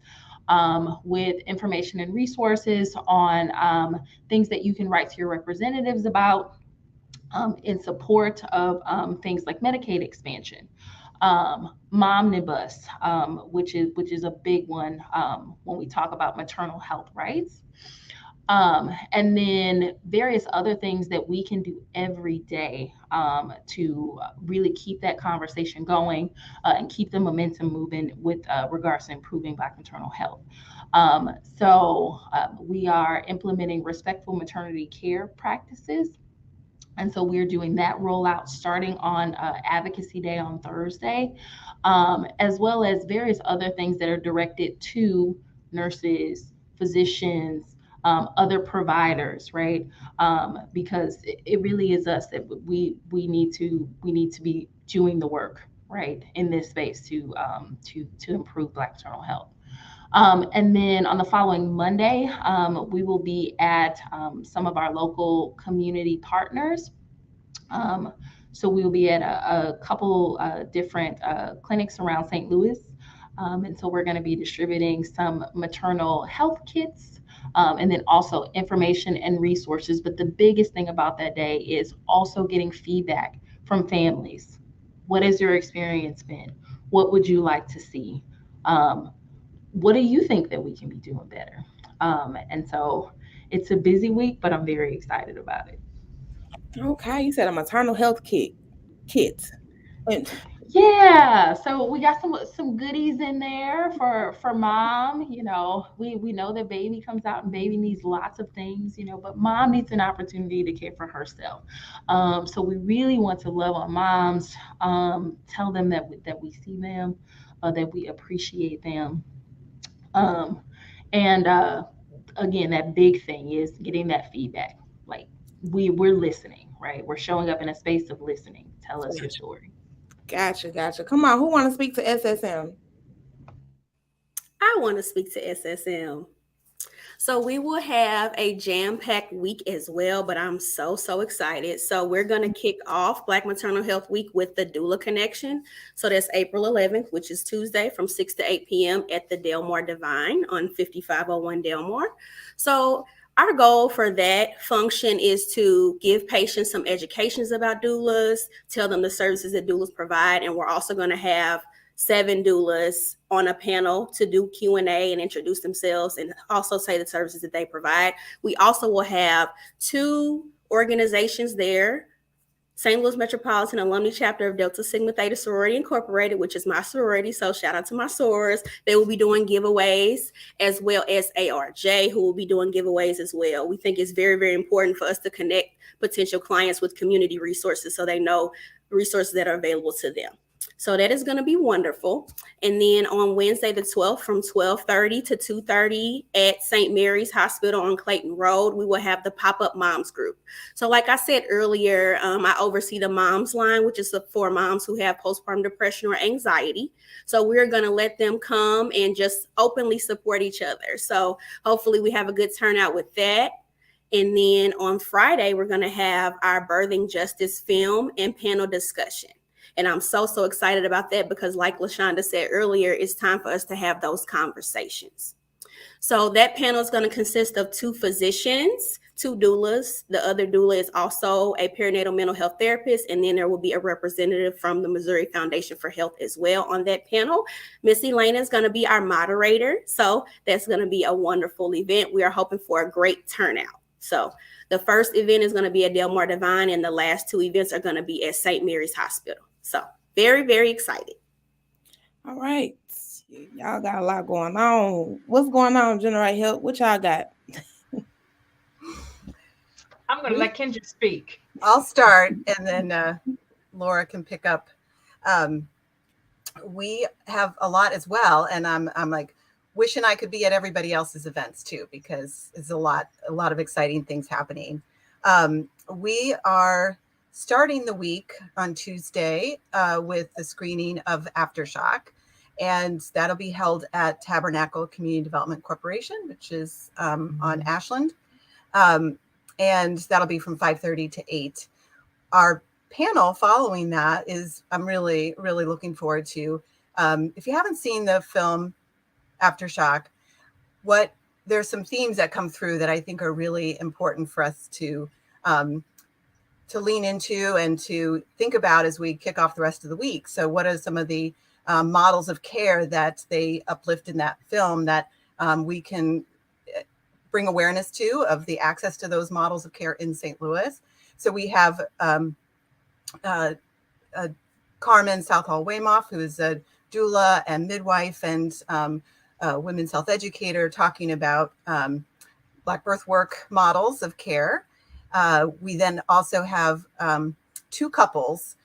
with information and resources on things that you can write to your representatives about in support of things like Medicaid expansion. Momnibus, which is a big one when we talk about maternal health rights. And then various other things that we can do every day to really keep that conversation going and keep the momentum moving with regards to improving Black maternal health. So we are implementing respectful maternity care practices. And so we're doing that rollout starting on Advocacy Day on Thursday, as well as various other things that are directed to nurses, physicians, other providers, right? Because it really is us that we need to be doing the work, right, in this space to improve Black maternal health. And then on the following Monday, we will be at some of our local community partners. So we will be at a couple different clinics around St. Louis. And so we're going to be distributing some maternal health kits and then also information and resources. But the biggest thing about that day is also getting feedback from families. What has your experience been? What would you like to see? What do you think that we can be doing better? And so it's a busy week, but I'm very excited about it. Okay, you said a maternal health kit. Yeah, so we got some goodies in there for mom. You know, we know that baby comes out and baby needs lots of things, you know, but mom needs an opportunity to care for herself. So we really want to love on moms, tell them that we see them, that we appreciate them. And again, that big thing is getting that feedback. Like we're listening, right? We're showing up in a space of listening. Tell us your story. Gotcha. Come on, who want to speak to SSM? I want to speak to SSM. So we will have a jam-packed week as well, but I'm so excited. So we're going to kick off Black Maternal Health Week with the Doula Connection. So that's April 11th, which is Tuesday from 6 to 8 p.m. at the Delmar Divine on 5501 Delmar. So our goal for that function is to give patients some educations about doulas, tell them the services that doulas provide, and we're also going to have 7 doulas on a panel to do Q&A and introduce themselves and also say the services that they provide. We also will have 2 organizations there, St. Louis Metropolitan Alumni Chapter of Delta Sigma Theta Sorority Incorporated, which is my sorority, so shout out to my sorors. They will be doing giveaways, as well as ARJ, who will be doing giveaways as well. We think it's very, very important for us to connect potential clients with community resources so they know resources that are available to them. So that is going to be wonderful. And then on Wednesday, the 12th, from 12:30 to 2:30 at St. Mary's Hospital on Clayton Road, we will have the pop-up moms group. So like I said earlier, I oversee the moms line, which is for moms who have postpartum depression or anxiety. So we're going to let them come and just openly support each other. So hopefully we have a good turnout with that. And then on Friday, we're going to have our Birthing Justice film and panel discussion. And I'm so excited about that because like LaShonda said earlier, it's time for us to have those conversations. So that panel is going to consist of 2 physicians, 2 doulas. The other doula is also a perinatal mental health therapist. And then there will be a representative from the Missouri Foundation for Health as well on that panel. Miss Elena is going to be our moderator. So that's going to be a wonderful event. We are hoping for a great turnout. So the first event is going to be at Delmar Divine and the last 2 events are going to be at St. Mary's Hospital. So very, very excited. All right. Y'all got a lot going on. What's going on, Generate Health? What y'all got? I'm going to let Kendra speak. I'll start, and then Laura can pick up. Um, we have a lot as well, and I'm like wishing I could be at everybody else's events too, because it's a lot of exciting things happening. We are starting the week on Tuesday with the screening of Aftershock, and that'll be held at Tabernacle Community Development Corporation, which is on Ashland, and that'll be from 5:30 to 8. Our panel following that is, I'm really looking forward to. If you haven't seen the film Aftershock, there's some themes that come through that I think are really important for us to lean into and to think about as we kick off the rest of the week. So what are some of the models of care that they uplift in that film that we can bring awareness to, of the access to those models of care in St. Louis? So we have Carmen Southall Weymouth, who is a doula and midwife and women's health educator, talking about Black birth work models of care. We then also have two couples,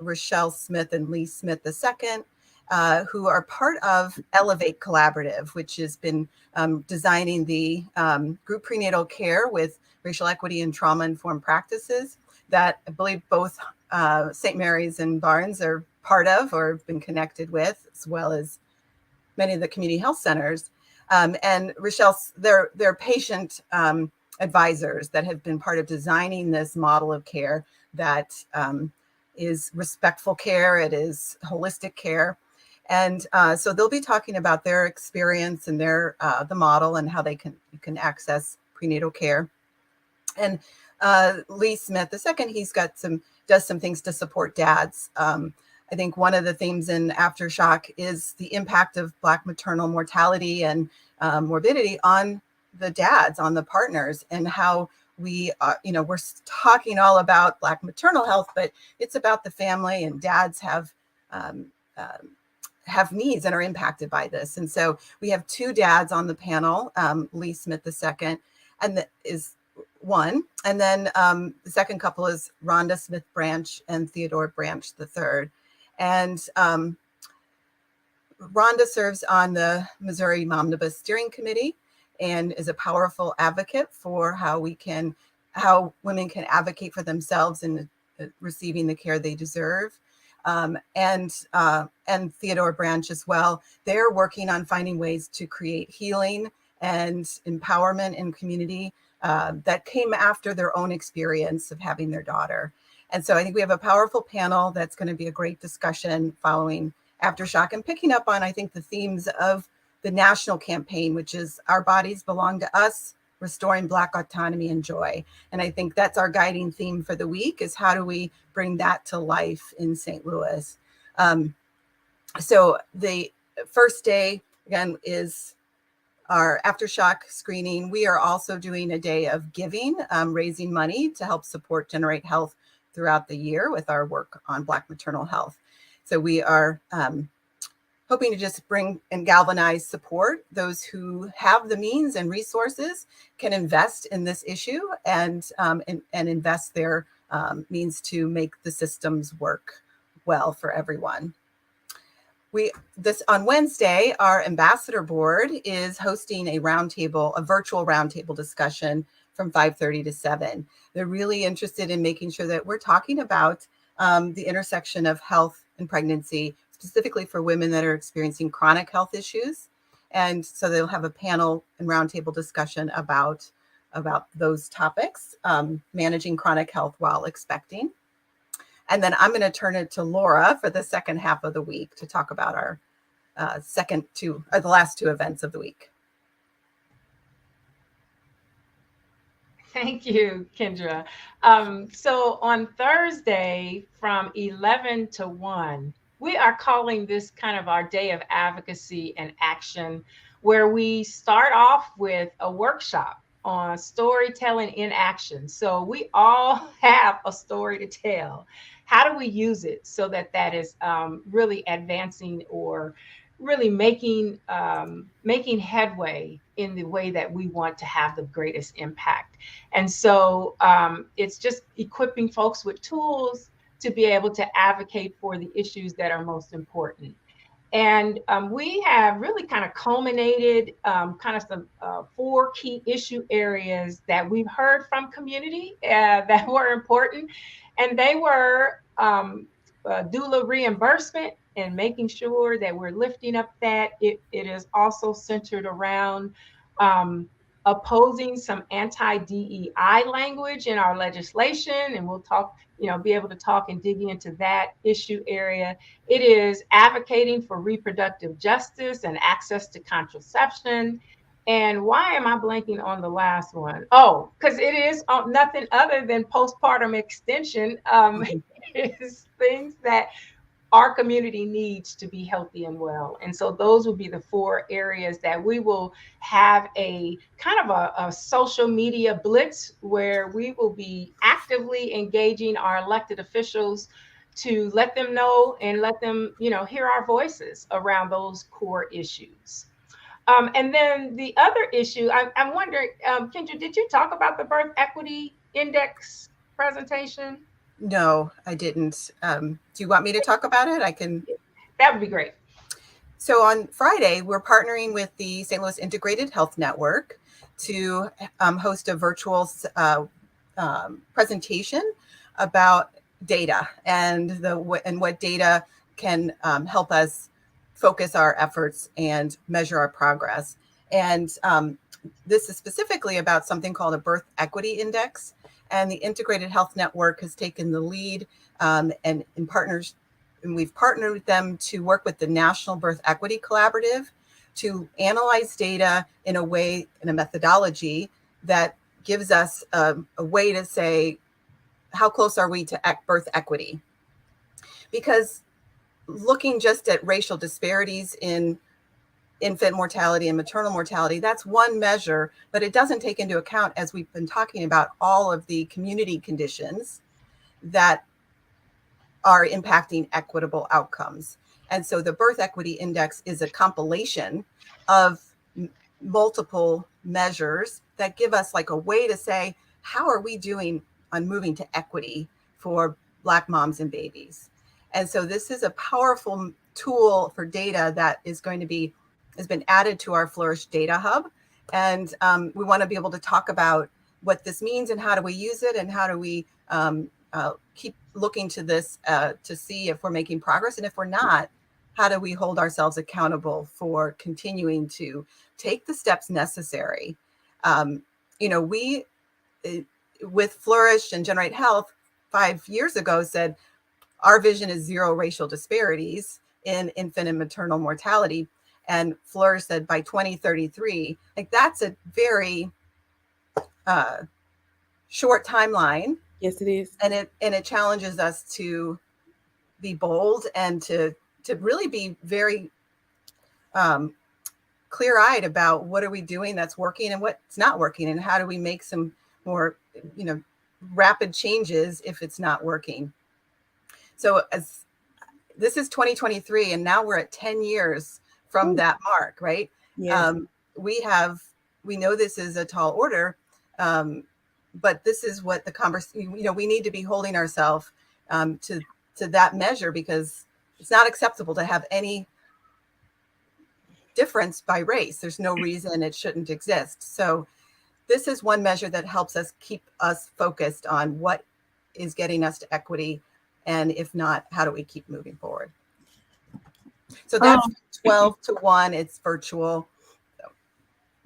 Rochelle Smith and Lee Smith II, who are part of Elevate Collaborative, which has been designing the group prenatal care with racial equity and trauma-informed practices that I believe both St. Mary's and Barnes are part of or have been connected with, as well as many of the community health centers. And Rochelle's, they're patient advisors that have been part of designing this model of care that is respectful care, it is holistic care. And so they'll be talking about their experience and their the model and how you can access prenatal care. And Lee Smith II, he's got does some things to support dads. I think one of the themes in Aftershock is the impact of Black maternal mortality and morbidity on the dads, on the partners, and how we, we're talking all about Black maternal health, but it's about the family, and dads have needs and are impacted by this. And so we have two dads on the panel, Lee Smith II, and is one. And then the second couple is Rhonda Smith Branch and Theodore Branch III. And Rhonda serves on the Missouri Momnibus Steering Committee and is a powerful advocate for how women can advocate for themselves in receiving the care they deserve. And Theodore Branch as well. They're working on finding ways to create healing and empowerment in community that came after their own experience of having their daughter. And so I think we have a powerful panel that's going to be a great discussion following Aftershock and picking up on, I think, the themes of the national campaign, which is Our Bodies Belong to Us, Restoring Black Autonomy and Joy. And I think that's our guiding theme for the week, is how do we bring that to life in St. Louis? So the first day, again, is our Aftershock screening. We are also doing a day of giving, raising money to help support Generate Health throughout the year with our work on Black maternal health. So we are hoping to just bring and galvanize support. Those who have the means and resources can invest in this issue and invest their means to make the systems work well for everyone. On Wednesday, our ambassador board is hosting a virtual roundtable discussion from 5:30 to 7. They're really interested in making sure that we're talking about the intersection of health and pregnancy, specifically for women that are experiencing chronic health issues. And so they'll have a panel and roundtable discussion about those topics, managing chronic health while expecting. And then I'm going to turn it to Laura for the second half of the week to talk about our the last two events of the week. Thank you, Kendra. So on Thursday from 11 to 1, we are calling this kind of our day of advocacy and action, where we start off with a workshop on storytelling in action. So we all have a story to tell. How do we use it so that that is really advancing or really making headway in the way that we want to have the greatest impact? And so it's just equipping folks with tools to be able to advocate for the issues that are most important. And we have really kind of culminated kind of some 4 key issue areas that we've heard from community that were important. And they were doula reimbursement and making sure that we're lifting up that. It is also centered around opposing some anti-DEI language in our legislation. And we'll talk, be able to talk and dig into that issue area. It is advocating for reproductive justice and access to contraception. And why am I blanking on the last one? Oh, because it is nothing other than postpartum extension. Is things that our community needs to be healthy and well. And so those will be the 4 areas that we will have a kind of a social media blitz where we will be actively engaging our elected officials to let them know and let them, hear our voices around those core issues. And then the other issue, I'm wondering, Kendra, did you talk about the Birth Equity Index presentation? No, I didn't. Do you want me to talk about it? I can. That would be great. So on Friday, we're partnering with the St. Louis Integrated Health Network to host a virtual presentation about data and what data can help us focus our efforts and measure our progress. And this is specifically about something called a Birth Equity Index. And the Integrated Health Network has taken the lead and we've partnered with them to work with the National Birth Equity Collaborative to analyze data in a methodology that gives us a way to say, how close are we to birth equity? Because looking just at racial disparities in infant mortality and maternal mortality, that's one measure, but it doesn't take into account, as we've been talking about, all of the community conditions that are impacting equitable outcomes. And so the Birth Equity Index is a compilation of multiple measures that give us like a way to say, how are we doing on moving to equity for Black moms and babies? And so this is a powerful tool for data that has been added to our Flourish Data Hub. And we want to be able to talk about what this means and how do we use it and how do we keep looking to this to see if we're making progress. And if we're not, how do we hold ourselves accountable for continuing to take the steps necessary? We, with Flourish and Generate Health 5 years ago, said our vision is 0 racial disparities in infant and maternal mortality. And Flourish said by 2033, like that's a very short timeline. Yes, it is. And it challenges us to be bold and to really be very clear-eyed about what are we doing that's working and what's not working, and how do we make some more rapid changes if it's not working. So as this is 2023, and now we're at 10 years from that mark, right? Yes. We know this is a tall order, but this is what the conversation, we need to be holding ourselves to that measure, because it's not acceptable to have any difference by race. There's no reason it shouldn't exist. So this is one measure that helps us keep us focused on what is getting us to equity. And if not, how do we keep moving forward? So that's 12-1. It's virtual.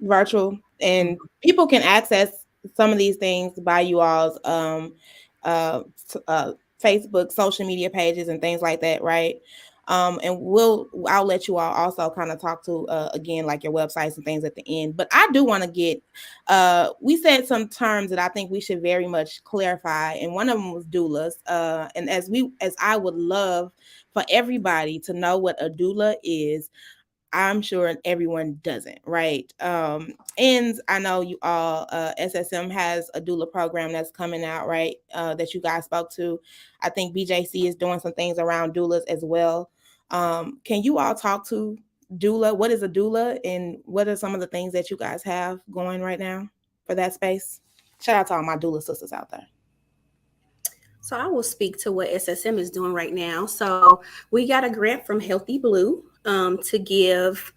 Virtual. And people can access some of these things by you all's Facebook, social media pages and things like that, right? And I'll let you all also kind of talk to again, like your websites and things at the end. But I do want to get we said some terms that I think we should very much clarify, and one of them was doulas. And as I would love for everybody to know what a doula is, I'm sure everyone doesn't, right? And I know you all, SSM has a doula program that's coming out, right? That you guys spoke to. I think BJC is doing some things around doulas as well. Can you all talk to doula? What is a doula, and what are some of the things that you guys have going right now for that space? Shout out to all my doula sisters out there. So I will speak to what SSM is doing right now. So we got a grant from Healthy Blue to give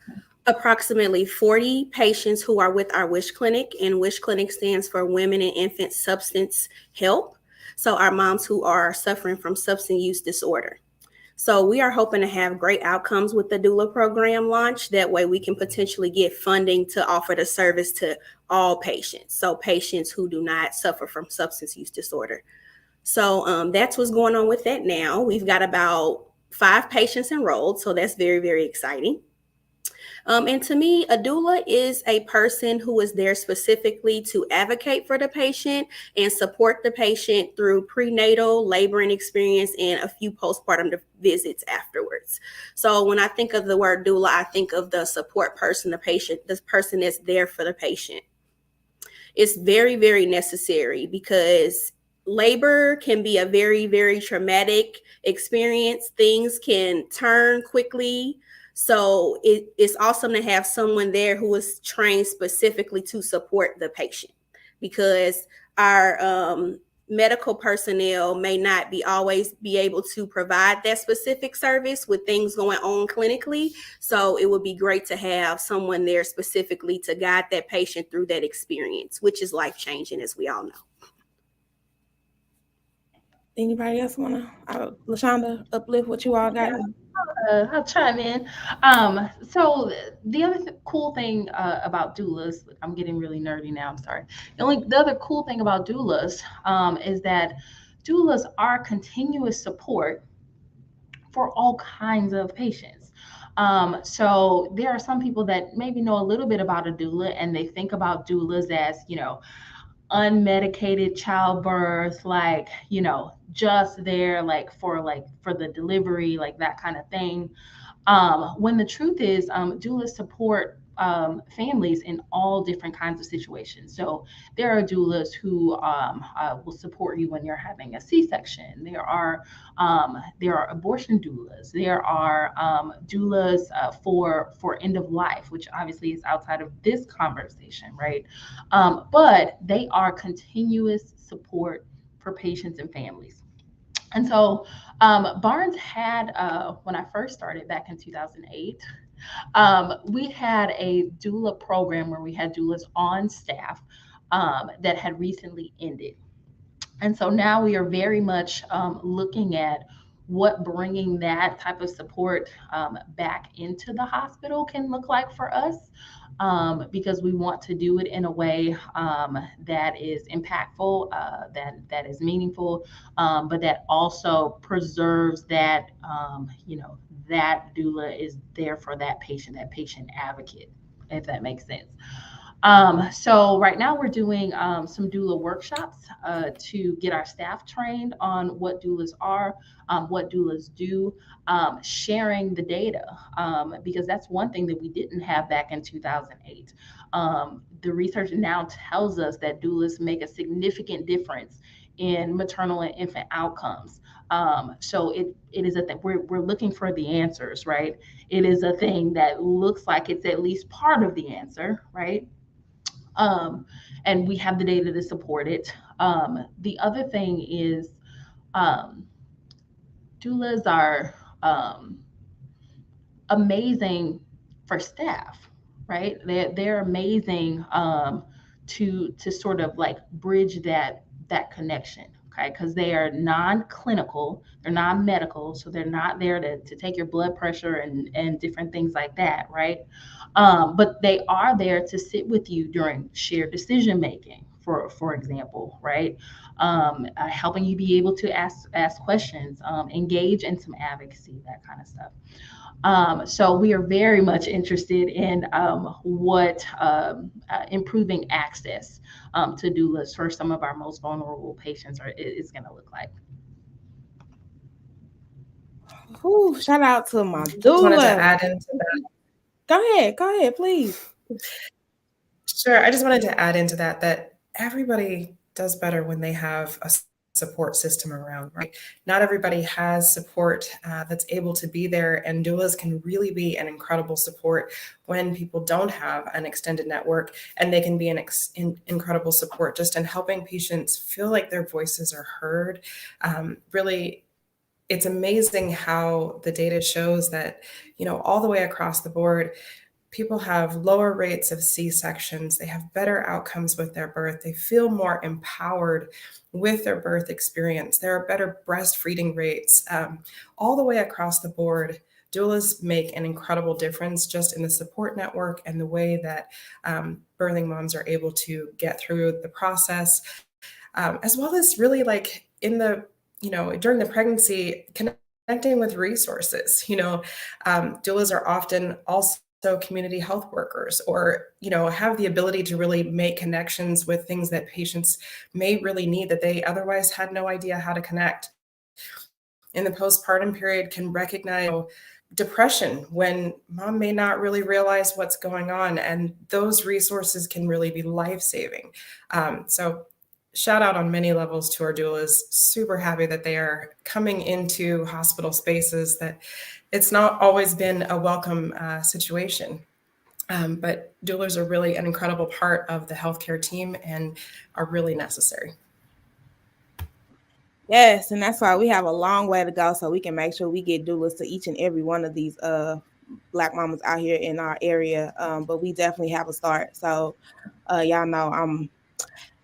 approximately 40 patients who are with our WISH clinic, and WISH clinic stands for Women and Infant Substance Help. So our moms who are suffering from substance use disorder. So we are hoping to have great outcomes with the doula program launch. That way we can potentially get funding to offer the service to all patients. So patients who do not suffer from substance use disorder. So that's what's going on with that now. We've got about 5 patients enrolled, so that's very, very exciting. And to me, a doula is a person who is there specifically to advocate for the patient and support the patient through prenatal, laboring experience, and a few postpartum visits afterwards. So when I think of the word doula, I think of the support person, the patient, this person that's there for the patient. It's very, very necessary because labor can be a very, very traumatic experience. Things can turn quickly. So it's awesome to have someone there who is trained specifically to support the patient, because our medical personnel may not always be able to provide that specific service with things going on clinically. So it would be great to have someone there specifically to guide that patient through that experience, which is life-changing, as we all know. Anybody else want to, LaShonda, uplift what you all got? I'll chime in. So the other cool thing about doulas, I'm getting really nerdy now, I'm sorry. The other cool thing about doulas is that doulas are continuous support for all kinds of patients. So there are some people that maybe know a little bit about a doula, and they think about doulas as, unmedicated childbirth, just there for the delivery, that kind of thing. When the truth is, doulas support families in all different kinds of situations. So there are doulas who will support you when you're having a C-section. There are abortion doulas. There are doulas for end of life, which obviously is outside of this conversation, right? But they are continuous support for patients and families. And so Barnes had, when I first started back in 2008, we had a doula program where we had doulas on staff that had recently ended. And so now we are very much looking at what bringing that type of support back into the hospital can look like for us. Because we want to do it in a way that is impactful, that is meaningful, but that also preserves that, that doula is there for that patient advocate, if that makes sense. So right now we're doing some doula workshops to get our staff trained on what doulas are, what doulas do, sharing the data, because that's one thing that we didn't have back in 2008. The research now tells us that doulas make a significant difference in maternal and infant outcomes. So it is a thing. We're looking for the answers, right? It is a thing that looks like it's at least part of the answer, right? And we have the data to support it. The other thing is doulas are amazing for staff, right? They're amazing to sort of bridge that connection, okay? Because they are non-clinical, they're non-medical, so they're not there to take your blood pressure and different things like that, right? But they are there to sit with you during shared decision making, for example, right? Helping you be able to ask questions, engage in some advocacy, that kind of stuff. So we are very much interested in what improving access to doulas for some of our most vulnerable patients is going to look like. Ooh, shout out to my Just wanted to doula. add into that. Go ahead, please. Sure. I just wanted to add into that everybody does better when they have a support system around, right? Not everybody has support that's able to be there, and doulas can really be an incredible support when people don't have an extended network, and they can be an incredible support just in helping patients feel like their voices are heard. Really, it's amazing how the data shows that, all the way across the board, people have lower rates of C-sections. They have better outcomes with their birth. They feel more empowered with their birth experience. There are better breastfeeding rates. All the way across the board, doulas make an incredible difference just in the support network and the way that birthing moms are able to get through the process, as well as really like in the, during the pregnancy, connecting with resources. Doulas are often also community health workers, or have the ability to really make connections with things that patients may really need that they otherwise had no idea how to connect. In the postpartum period, can recognize depression when mom may not really realize what's going on, and those resources can really be life-saving. So shout out on many levels to our doulas. Super happy that they are coming into hospital spaces that it's not always been a welcome situation. But doulas are really an incredible part of the healthcare team and are really necessary. Yes, and that's why we have a long way to go so we can make sure we get doulas to each and every one of these Black mamas out here in our area. But we definitely have a start. So y'all know I'm,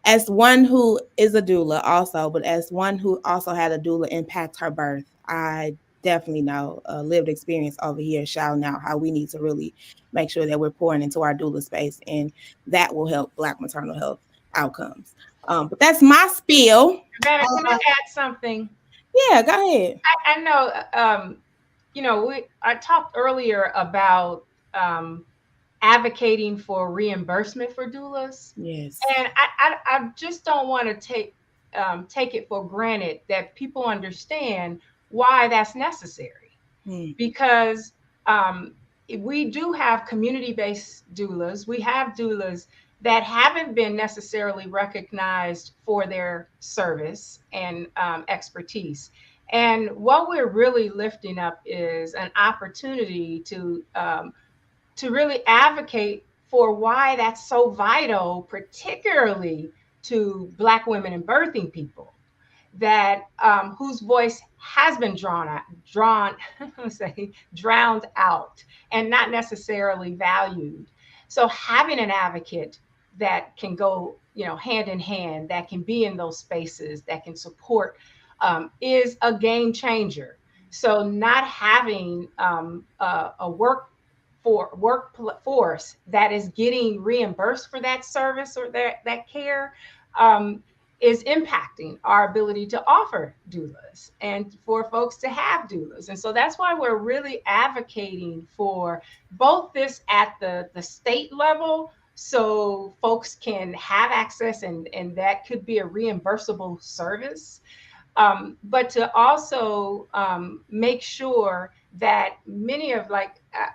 as one who is a doula also, but as one who also had a doula impact her birth, I definitely know lived experience over here shouting out how we need to really make sure that we're pouring into our doula space, and that will help Black maternal health outcomes. But that's my spiel. Vanna, can I add something? Yeah, go ahead. I know, I talked earlier about advocating for reimbursement for doulas. Yes. And I just don't want to take it for granted that people understand why that's necessary. Because we do have community-based doulas. We have doulas that haven't been necessarily recognized for their service and expertise. And what we're really lifting up is an opportunity to really advocate for why that's so vital, particularly to Black women and birthing people, that whose voice has been drowned out and not necessarily valued. So having an advocate that can go, hand in hand, that can be in those spaces, that can support, is a game changer. So not having a workforce that is getting reimbursed for that service or that care is impacting our ability to offer doulas and for folks to have doulas. And so that's why we're really advocating for both this at the state level, so folks can have access and that could be a reimbursable service. But to also make sure that many of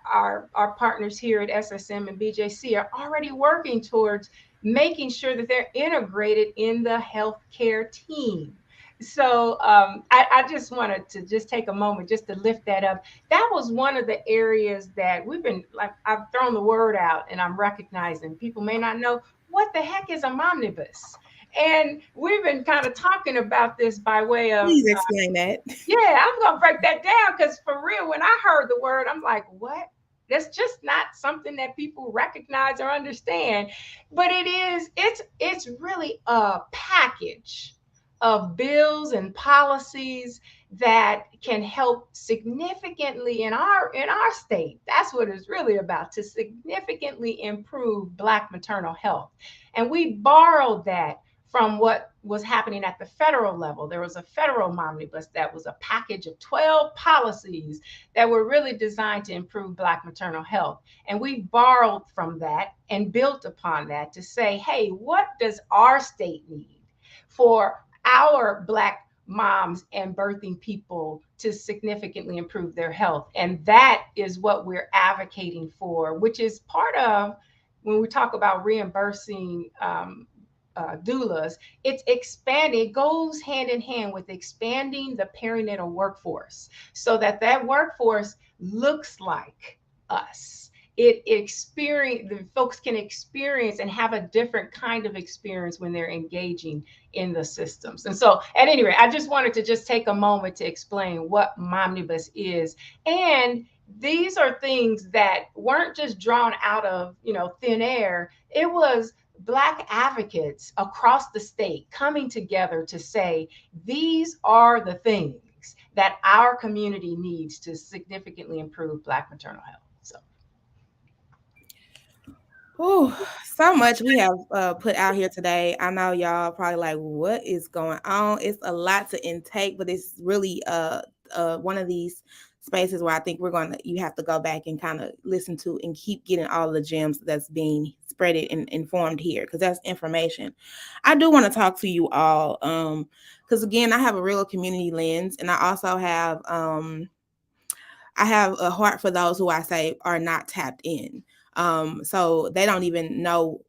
our partners here at SSM and BJC are already working towards making sure that they're integrated in the healthcare team. So I just wanted to just take a moment just to lift that up. That was one of the areas that we've been, I've thrown the word out, and I'm recognizing people may not know what the heck is a momnibus. And we've been kind of talking about this by way of. Please explain that. Yeah, I'm going to break that down, because for real, when I heard the word, I'm like, what? That's just not something that people recognize or understand. But it's really a package of bills and policies that can help significantly in our state. That's what it's really about, to significantly improve Black maternal health. And we borrowed that from what was happening at the federal level. There was a federal omnibus that was a package of 12 policies that were really designed to improve Black maternal health. And we borrowed from that and built upon that to say, hey, what does our state need for our Black moms and birthing people to significantly improve their health. And that is what we're advocating for, which is part of when we talk about reimbursing doulas. It's expanding, it goes hand in hand with expanding the perinatal workforce so that that workforce looks like us. The folks can experience and have a different kind of experience when they're engaging in the systems. And so at any rate, I just wanted to just take a moment to explain what Momnibus is. And these are things that weren't just drawn out of, thin air. It was Black advocates across the state coming together to say, these are the things that our community needs to significantly improve Black maternal health. Oh, so much we have put out here today. I know y'all probably like, what is going on? It's a lot to intake, but it's really one of these spaces where I think you have to go back and kind of listen to and keep getting all the gems that's being spreaded and informed here, because that's information. I do want to talk to you all because again, I have a real community lens, and I also have I have a heart for those who I say are not tapped in. So they don't even know,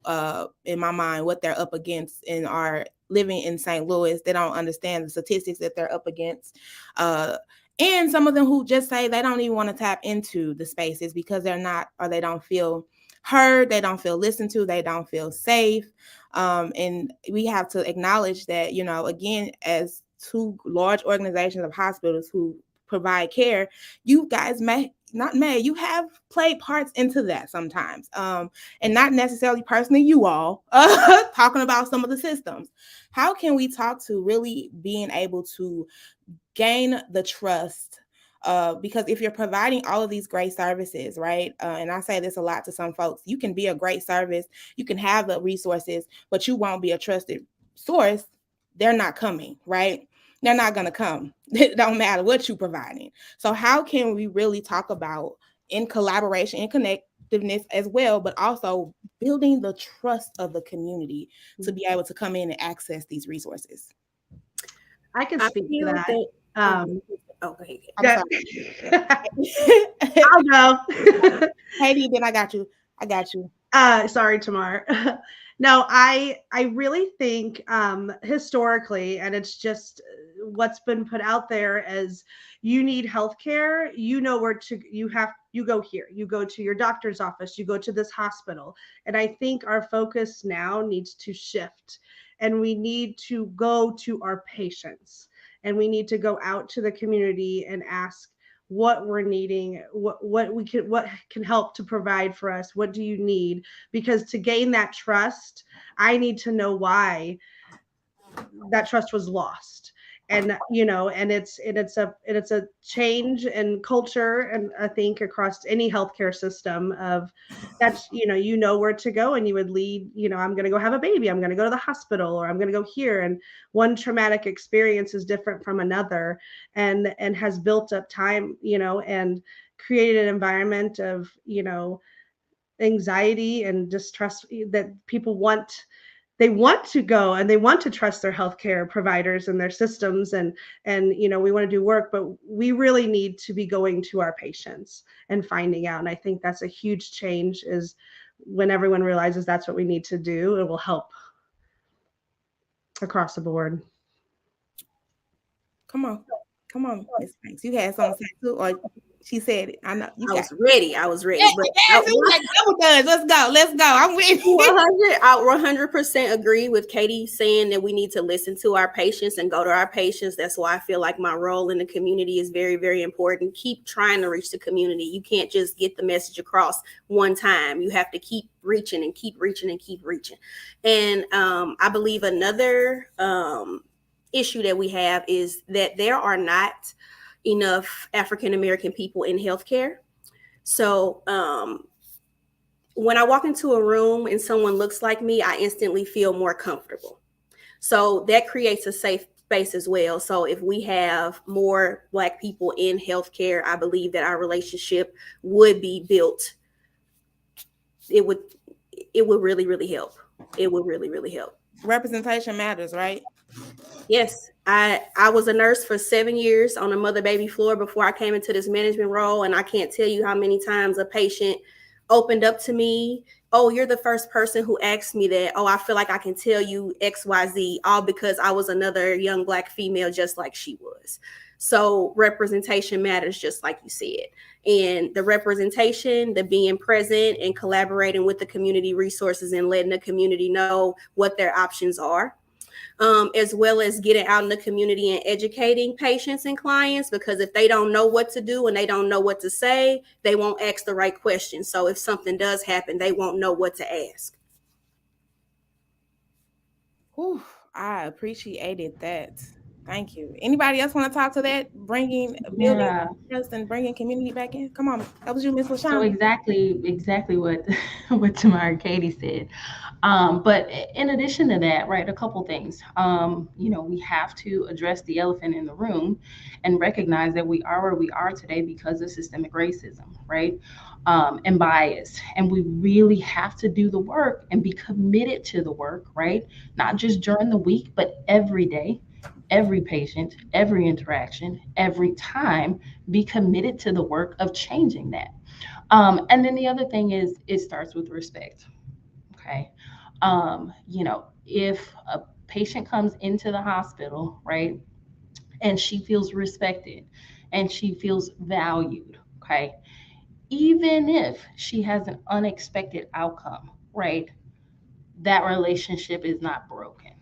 in my mind, what they're up against and are living in St. Louis. They don't understand the statistics that they're up against. And some of them who just say they don't even want to tap into the spaces because they're not, or they don't feel heard, they don't feel listened to, they don't feel safe. And we have to acknowledge that, again, as two large organizations of hospitals who provide care, you guys you have played parts into that sometimes, and not necessarily personally you all talking about some of the systems. How can we talk to really being able to gain the trust? Because if you're providing all of these great services, right? And I say this a lot to some folks, you can be a great service, you can have the resources, but you won't be a trusted source. They're not coming, right? They're not going to come. It don't matter what you're providing. So how can we really talk about, in collaboration and connectiveness as well, but also building the trust of the community to be able to come in and access these resources? I can speak to that. Okay. I'm sorry. I'll go. Heidi, then I got you. Sorry, Tamar. No, I really think historically, and it's just what's been put out there as you need healthcare, you go here, you go to your doctor's office, you go to this hospital. And I think our focus now needs to shift, and we need to go to our patients, and we need to go out to the community and ask what we're needing, what can help to provide for us. What do you need? Because to gain that trust, I need to know why that trust was lost. And it's a change in culture, and I think across any healthcare system of that's where to go, and you would lead, I'm going to go have a baby, I'm going to go to the hospital, or I'm going to go here, and one traumatic experience is different from another, and has built up time, and created an environment of anxiety and distrust that people want to go, and they want to trust their healthcare providers and their systems, and we want to do work, but we really need to be going to our patients and finding out. And I think that's a huge change, is when everyone realizes that's what we need to do, it will help across the board. Come on, Miss Banks. You had something to say too, or she said it. I know you. I was ready. Yes, let's go. I'm with you. 100% agree with Katie saying that we need to listen to our patients and go to our patients. That's why I feel like my role in the community is very, very important. Keep trying to reach the community. You can't just get the message across one time. You have to keep reaching and keep reaching and keep reaching. And I believe another issue that we have is that there are not enough African-American people in healthcare. So when I walk into a room and someone looks like me, I instantly feel more comfortable. So that creates a safe space as well. So if we have more Black people in healthcare, I believe that our relationship would be built. It would really, really help. It would really, really help. Representation matters, right? Yes, I was a nurse for 7 years on a mother baby floor before I came into this management role, and I can't tell you how many times a patient opened up to me. Oh, you're the first person who asked me that. Oh, I feel like I can tell you XYZ, all because I was another young Black female just like she was. So representation matters, just like you said. And the representation, the being present and collaborating with the community resources and letting the community know what their options are, as well as getting out in the community and educating patients and clients, because if they don't know what to do and they don't know what to say, they won't ask the right questions. So if something does happen, they won't know what to ask. Whew, I appreciated that. Thank you. Anybody else want to talk to that? Building Yeah. trust and bringing community back in? Come on. That was you, Miss So LaShawn. exactly what what Tamara Katie said. But in addition to that, right, a couple things. We have to address the elephant in the room and recognize that we are where we are today because of systemic racism, right? And bias. And we really have to do the work and be committed to the work, right? Not just during the week, but every day, every patient, every interaction, every time, be committed to the work of changing that. And then the other thing is it starts with respect. Okay. If a patient comes into the hospital, right, and she feels respected and she feels valued, okay, even if she has an unexpected outcome, right, that relationship is not broken.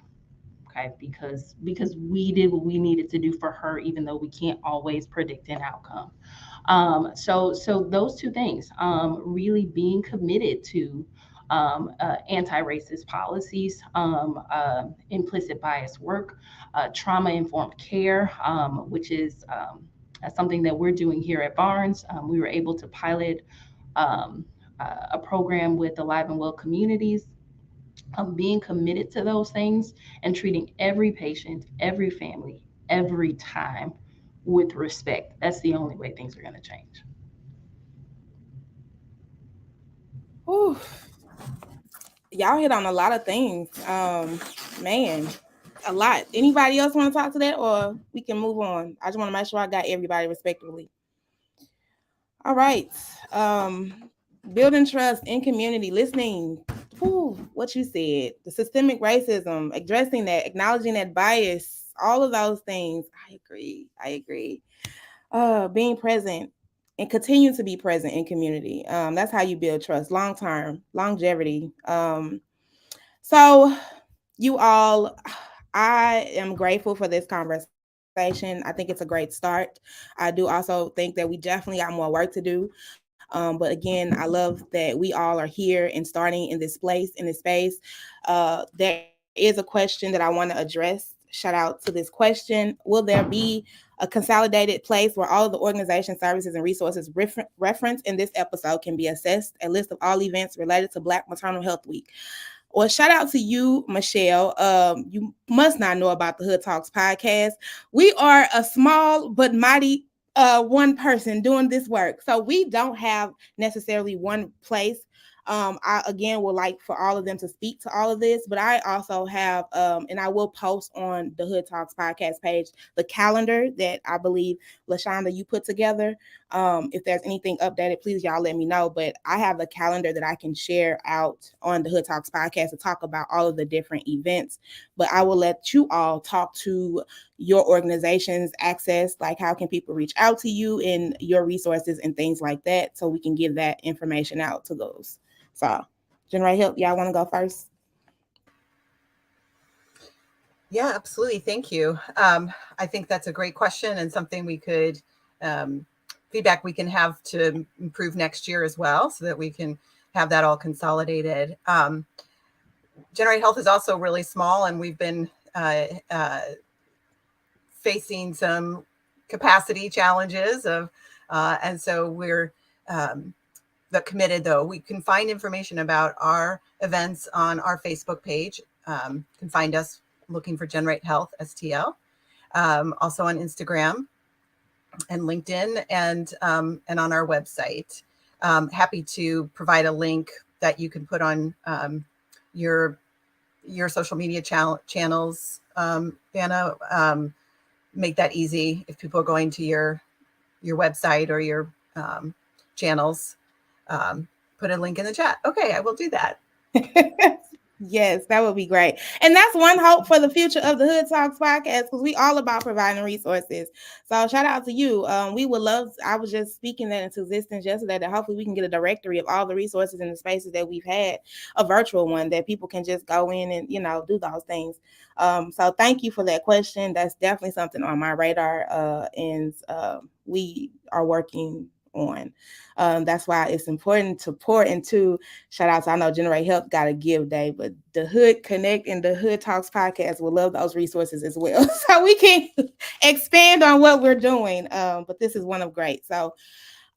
Okay, because we did what we needed to do for her, even though we can't always predict an outcome. So those two things, really being committed to anti-racist policies, implicit bias work, trauma-informed care, which is something that we're doing here at Barnes. We were able to pilot a program with Alive and Well Communities, being committed to those things and treating every patient, every family, every time with respect. That's the only way things are going to change. Whew. Y'all hit on a lot of things. Man, a lot. Anybody else want to talk to that, or we can move on? I just want to make sure I got everybody respectively. All right. Building trust in community, listening. Whew, what you said, the systemic racism, addressing that, acknowledging that bias, all of those things. I agree. Being present and continue to be present in community. That's how you build trust, long term, longevity. So you all, I am grateful for this conversation. I think it's a great start. I do also think that we definitely got more work to do. But again, I love that we all are here and starting in this place, in this space. There is a question that I want to address. Shout out to this question. Will there be a consolidated place where all of the organization services and resources referenced in this episode can be assessed? A list of all events related to Black Maternal Health Week. Well, shout out to you, Michelle. You must not know about the Hood Talks podcast. We are a small but mighty one person doing this work. So we don't have necessarily one place. I again would like for all of them to speak to all of this, but I also have, and I will post on the Hood Talks podcast page, the calendar that I believe, LaShonda, you put together. If there's anything updated, please y'all let me know. But I have a calendar that I can share out on the Hood Talks podcast to talk about all of the different events. But I will let you all talk to your organization's access, like how can people reach out to you and your resources and things like that, so we can give that information out to those. So, Generate Health, y'all want to go first? Yeah, absolutely. Thank you. I think that's a great question and something we could feedback we can have to improve next year as well, so that we can have that all consolidated. Generate Health is also really small, and we've been facing some capacity challenges and so we're committed, though. We can find information about our events on our Facebook page. You can find us looking for Generate Health STL, also on Instagram and LinkedIn, and on our website. Happy to provide a link that you can put on your your social media channels, Vanna, make that easy if people are going to your website or your channels. Put a link in the chat. Okay, I will do that. Yes, that would be great. And that's one hope for the future of the Hood Talks podcast, because we all about providing resources. So shout out to you. We would love, I was just speaking that into existence yesterday, that hopefully we can get a directory of all the resources and the spaces that we've had, a virtual one that people can just go in and, do those things. So thank you for that question. That's definitely something on my radar. And we are working on. That's why it's important to pour into. Shout out to, I know Generate Health got a give day, but the Hood Connect and the Hood Talks podcast will love those resources as well, so we can expand on what we're doing. But this is one of great. So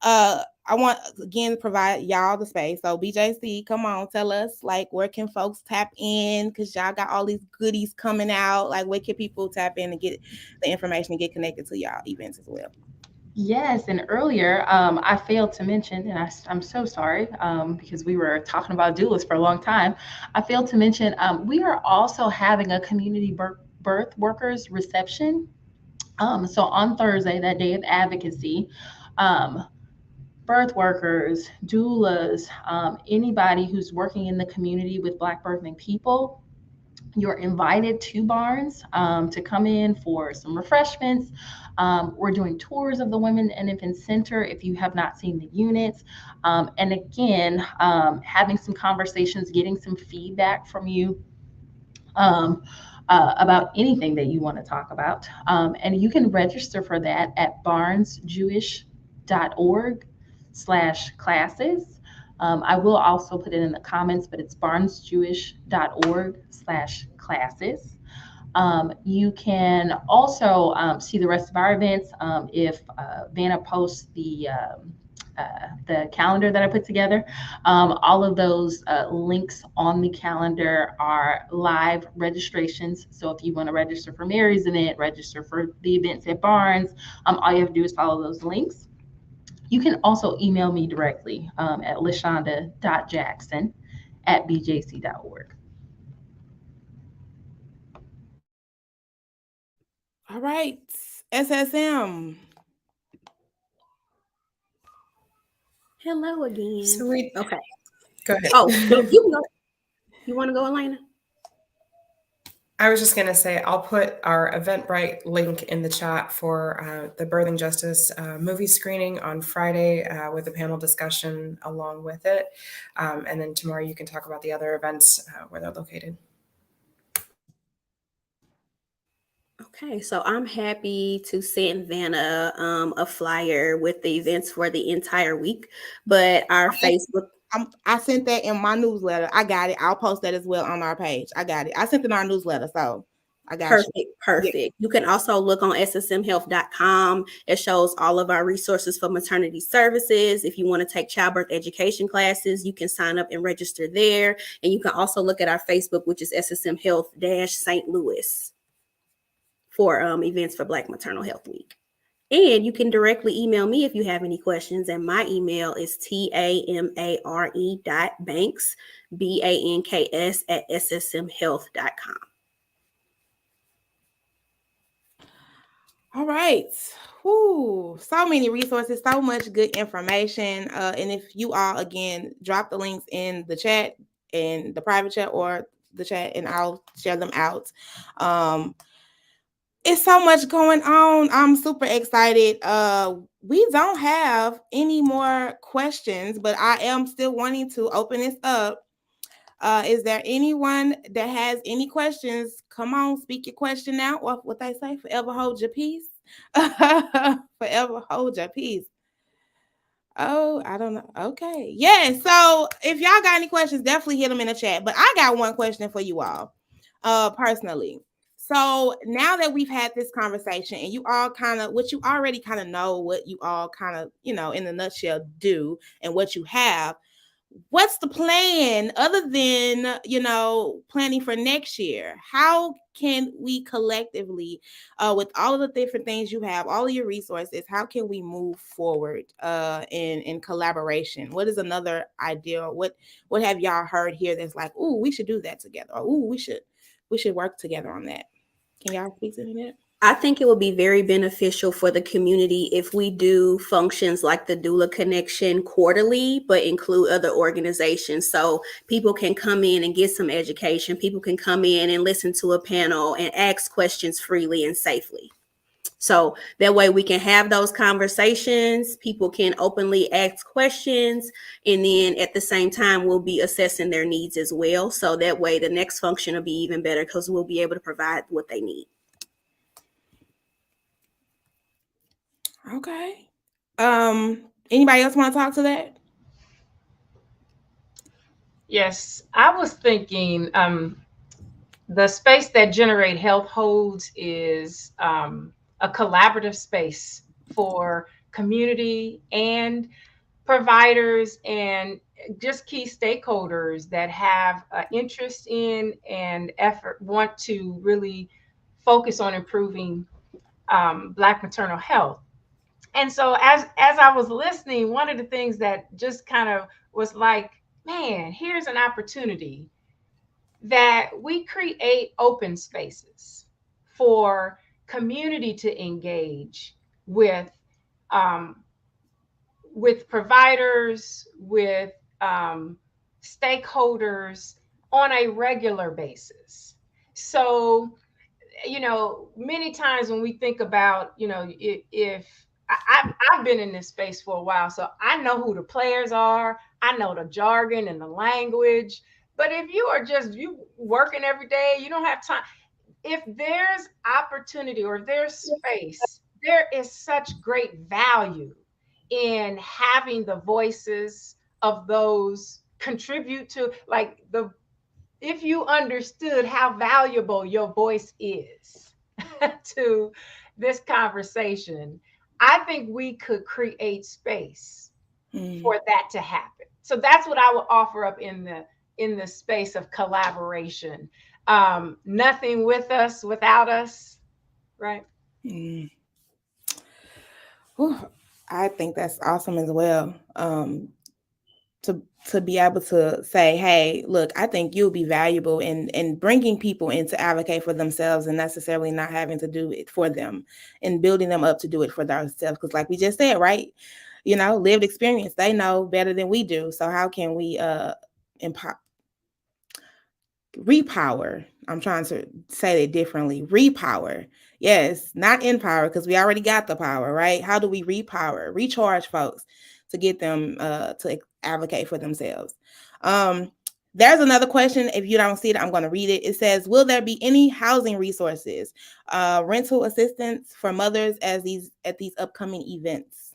I want, again, to provide y'all the space. So BJC, come on, tell us, like, where can folks tap in? Because y'all got all these goodies coming out. Like, where can people tap in and get the information and get connected to y'all events as well? Yes, and earlier I failed to mention, and I'm so sorry, because we were talking about doulas for a long time. I failed to mention we are also having a community birth workers reception. So on Thursday, that day of advocacy, birth workers, doulas, anybody who's working in the community with Black birthing people, you're invited to Barnes to come in for some refreshments. We're doing tours of the Women and Infant Center if you have not seen the units. And again, having some conversations, getting some feedback from you about anything that you want to talk about. And you can register for that at barnesjewish.org/classes. I will also put it in the comments, but it's barnesjewish.org/classes. You can also see the rest of our events if Vanna posts the calendar that I put together. All of those links on the calendar are live registrations. So if you want to register for Mary's event, register for the events at Barnes, all you have to do is follow those links. You can also email me directly at lashonda.jackson@bjc.org. All right, SSM. Hello again. Sweet. Okay. Go ahead. Oh, you want to go, Elena? I was just going to say, I'll put our Eventbrite link in the chat for the Birthing Justice movie screening on Friday with a panel discussion along with it. And then tomorrow you can talk about the other events where they're located. Okay, so I'm happy to send Vanna a flyer with the events for the entire week, but our Facebook. I sent that in my newsletter. I got it. I'll post that as well on our page. I got it. I sent it in our newsletter, so I got it. Perfect. Yeah. You can also look on ssmhealth.com. It shows all of our resources for maternity services. If you want to take childbirth education classes, you can sign up and register there. And you can also look at our Facebook, which is SSM Health St. Louis, for events for Black Maternal Health Week. And you can directly email me if you have any questions. And my email is tamare.banks, BANKS @ssmhealth.com. All right. Whew, so many resources, so much good information. And if you all, again, drop the links in the chat, in the private chat or the chat, and I'll share them out. It's so much going on. I'm super excited. We don't have any more questions, but I am still wanting to open this up. Is there anyone that has any questions? Come on, speak your question now. Or what they say, forever hold your peace. Forever hold your peace. Oh, I don't know. Okay. Yeah. So if y'all got any questions, definitely hit them in the chat. But I got one question for you all, personally. So now that we've had this conversation and you all what you already kind of know, what you all kind of, in the nutshell do and what you have, what's the plan other than, planning for next year? How can we collectively, with all of the different things you have, all of your resources, how can we move forward in collaboration? What is another idea? What have y'all heard here that's like, ooh, we should do that together, or ooh, we should work together on that? Can y'all speak to that? I think it would be very beneficial for the community if we do functions like the Doula Connection quarterly, but include other organizations. So people can come in and get some education. People can come in and listen to a panel and ask questions freely and safely. So that way we can have those conversations. People can openly ask questions. And then at the same time, we'll be assessing their needs as well. So that way the next function will be even better because we'll be able to provide what they need. Okay. Anybody else want to talk to that? Yes, I was thinking the space that Generate Health holds is a collaborative space for community and providers and just key stakeholders that have interest in and want to really focus on improving Black maternal health. And so as I was listening, one of the things that just kind of was like, man, here's an opportunity that we create open spaces for community to engage with providers, with stakeholders on a regular basis. So, many times when we think about, if I've been in this space for a while, so I know who the players are. I know the jargon and the language. But if you are just you working every day, you don't have time. If there's opportunity or if there's space, there is such great value in having the voices of those contribute to, like, if you understood how valuable your voice is to this conversation, I think we could create space for that to happen. So that's what I would offer up in the space of collaboration. Nothing with us without us, right? I think that's awesome as well. To be able to say, hey, look, I think you'll be valuable in bringing people in to advocate for themselves and necessarily not having to do it for them and building them up to do it for themselves. Because like we just said, right, lived experience, they know better than we do. So how can we repower? I'm trying to say it differently. Repower. Yes, not empower, because we already got the power, right? How do we repower, recharge folks to get them to advocate for themselves? There's another question. If you don't see it, I'm going to read it. It says, will there be any housing resources, rental assistance for mothers at these upcoming events?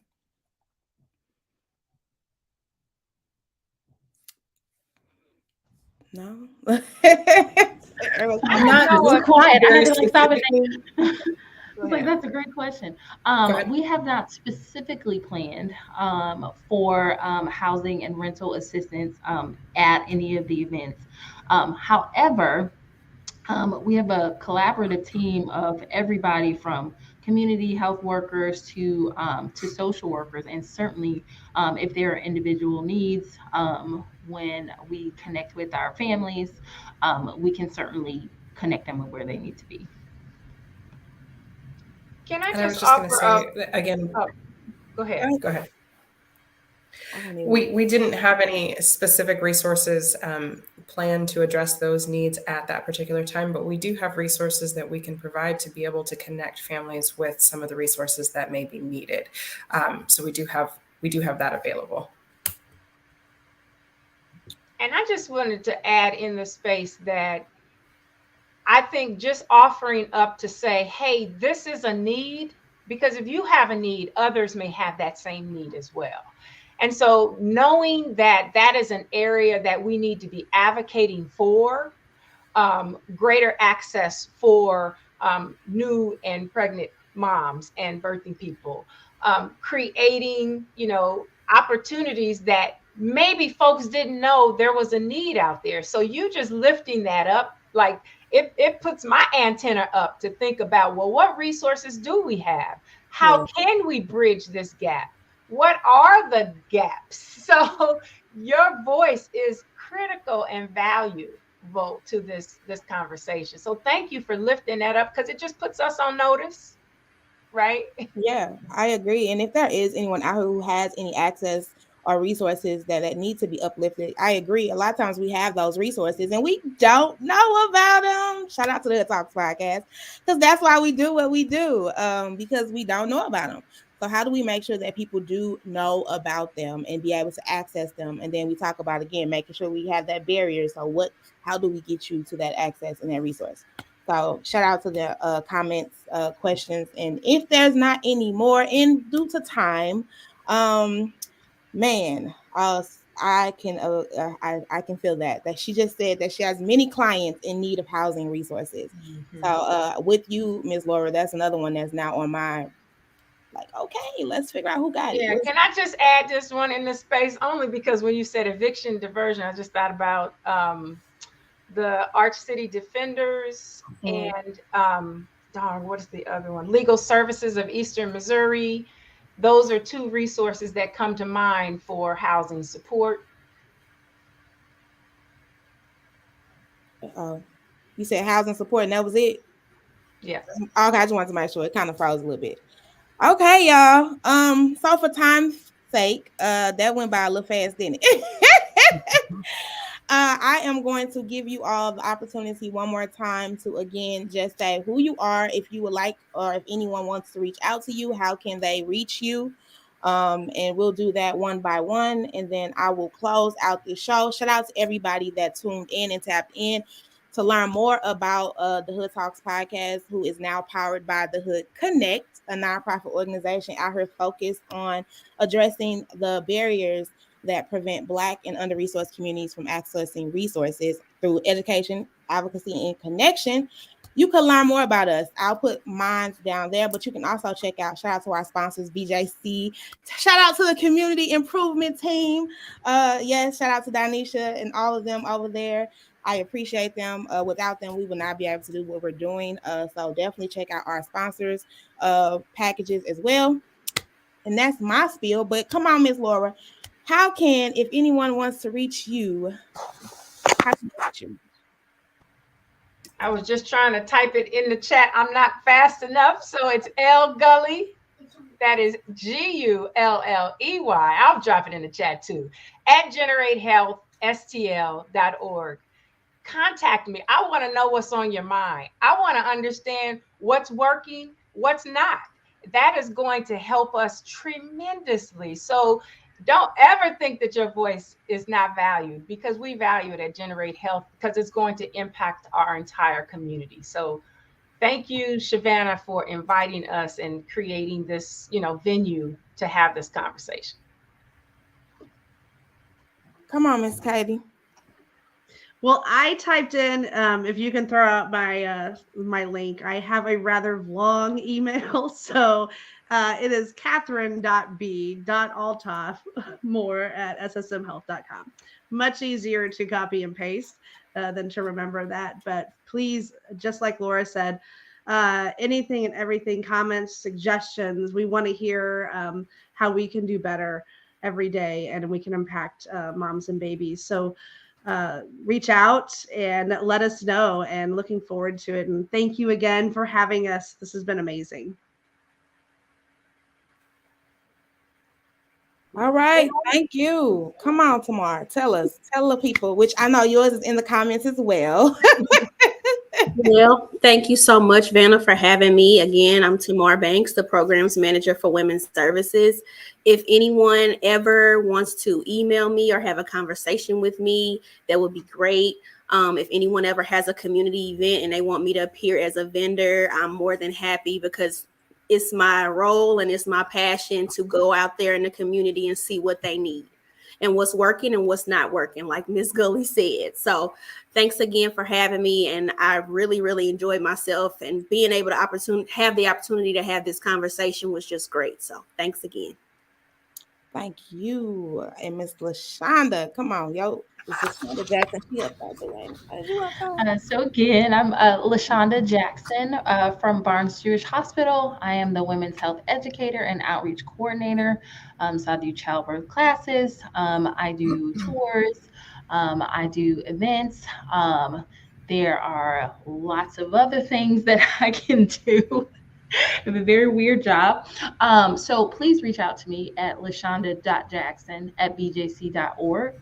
No. I'm not quiet. I had to stop and think. That's a great question. We have not specifically planned for housing and rental assistance at any of the events. However, we have a collaborative team of everybody from community health workers to social workers, and certainly if there are individual needs, when we connect with our families, we can certainly connect them with where they need to be. Can I just offer up again? Oh, go ahead. Go ahead. We didn't have any specific resources planned to address those needs at that particular time, but we do have resources that we can provide to be able to connect families with some of the resources that may be needed. So we do have that available. And I just wanted to add in the space that I think just offering up to say, hey, this is a need, because if you have a need, others may have that same need as well. And so knowing that that is an area that we need to be advocating for, greater access for new and pregnant moms and birthing people, creating, opportunities that maybe folks didn't know there was a need out there. So you just lifting that up, like it puts my antenna up to think about, well, what resources do we have? How can we bridge this gap? What are the gaps? So your voice is critical and valuable to this conversation. So thank you for lifting that up, because it just puts us on notice, right? Yeah, I agree. And if there is anyone out who has any access or resources that need to be uplifted, I agree. A lot of times we have those resources and we don't know about them. Shout out to the Hood Talks podcast, because that's why we do what we do, because we don't know about them. So how do we make sure that people do know about them and be able to access them? And then we talk about, again, making sure we have that barrier. So how do we get you to that access and that resource? So shout out to the comments, questions, and if there's not any more in due to time, man, I can feel that she just said that she has many clients in need of housing resources. Mm-hmm. So with you, Ms. Laura, that's another one that's now on my, like, okay, let's figure out who got it. Yeah, can I just add this one in this space, only because when you said eviction diversion, I just thought about the Arch City Defenders and what is the other one? Legal Services of Eastern Missouri. Those are two resources that come to mind for housing support. You said housing support, and that was it? Yeah. Okay, I just wanted to make sure. It kind of froze a little bit. Okay, y'all. So for time's sake, that went by a little fast, didn't it? I am going to give you all the opportunity one more time to, again, just say who you are, if you would like, or if anyone wants to reach out to you, how can they reach you? And we'll do that one by one, and then I will close out the show. Shout out to everybody that tuned in and tapped in to learn more about the Hood Talks podcast, who is now powered by the Hood Connect, a nonprofit organization out here focused on addressing the barriers that prevent Black and under-resourced communities from accessing resources through education, advocacy, and connection. You can learn more about us. I'll put mine down there, but you can also check out, shout out to our sponsors, BJC. Shout out to the community improvement team. Yes, shout out to Danisha and all of them over there. I appreciate them. Without them, we would not be able to do what we're doing. So definitely check out our sponsors packages as well. And that's my spiel. But come on, Ms. Laura. How can, if anyone wants to reach you, how can they reach you? I was just trying to type it in the chat. I'm not fast enough. So it's L Gulley. That is Gulley. I'll drop it in the chat too. At GenerateHealthSTL.org. Contact me. I want to know what's on your mind. I want to understand what's working, what's not. That is going to help us tremendously. So don't ever think that your voice is not valued, because we value it at Generate Health, because it's going to impact our entire community. So thank you, Vanna, for inviting us and creating this, venue to have this conversation. Come on, Miss Katie. Well, I typed in, if you can throw out my link, I have a rather long email. So it is catherine.b.altoffmore@ssmhealth.com. Much easier to copy and paste than to remember that. But please, just like Laura said, anything and everything, comments, suggestions, we want to hear how we can do better every day and we can impact moms and babies. So reach out and let us know, and looking forward to it. And thank you again for having us. This has been amazing. All right. Thank you. Come on, Tamar. Tell the people, which I know yours is in the comments as well. Well, thank you so much, Vanna, for having me. Again, I'm Tamar Banks, the Programs Manager for Women's Services. If anyone ever wants to email me or have a conversation with me, that would be great. If anyone ever has a community event and they want me to appear as a vendor, I'm more than happy, because it's my role and it's my passion to go out there in the community and see what they need and what's working and what's not working, like Ms. Gulley said. So thanks again for having me. And I really, really enjoyed myself, and being able to have the opportunity to have this conversation was just great. So thanks again. Thank you. And Miss LaShonda, come on, yo. This is LaShonda Jackson. She up there doing. You up there? So again, I'm LaShonda Jackson from Barnes-Jewish Hospital. I am the Women's Health Educator and Outreach Coordinator. So I do childbirth classes, I do tours, I do events. There are lots of other things that I can do. I have a very weird job. So please reach out to me at lashonda.jackson@bjc.org.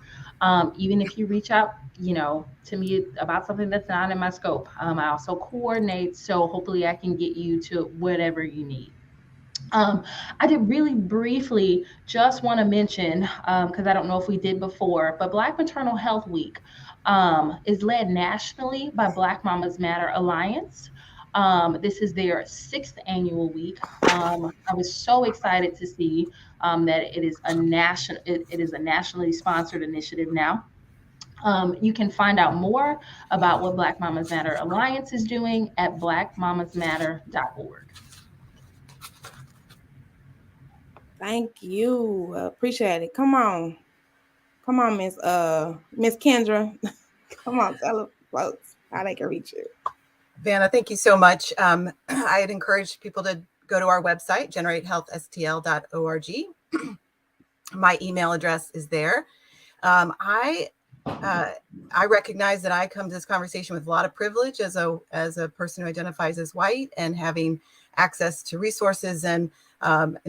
Even if you reach out, to me about something that's not in my scope. I also coordinate, so hopefully I can get you to whatever you need. I did really briefly just want to mention, because I don't know if we did before, but Black Maternal Health Week is led nationally by Black Mamas Matter Alliance. This is their 6th annual week. I was so excited to see that it is a nationally sponsored initiative now. You can find out more about what Black Mamas Matter Alliance is doing at blackmamasmatter.org. Thank you. Appreciate it. Come on, Miss Kendra. Come on, tell the folks how they can reach you. Vanna, thank you so much. I'd encourage people to go to our website, generatehealthstl.org. My email address is there. I recognize that I come to this conversation with a lot of privilege as a person who identifies as white and having access to resources and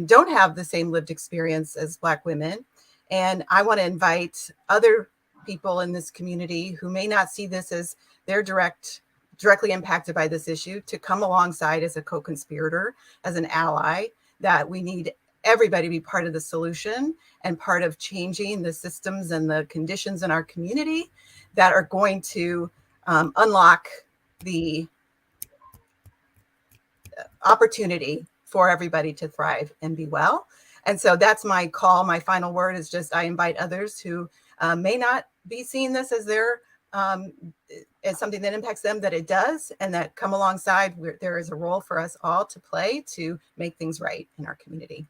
don't have the same lived experience as Black women. And I want to invite other people in this community who may not see this as their directly impacted by this issue to come alongside as a co-conspirator, as an ally, that we need everybody to be part of the solution and part of changing the systems and the conditions in our community that are going to unlock the opportunity for everybody to thrive and be well. And so that's my call. My final word is just, I invite others who may not be seeing this as their as something that impacts them, that it does, and that come alongside. There is a role for us all to play to make things right in our community.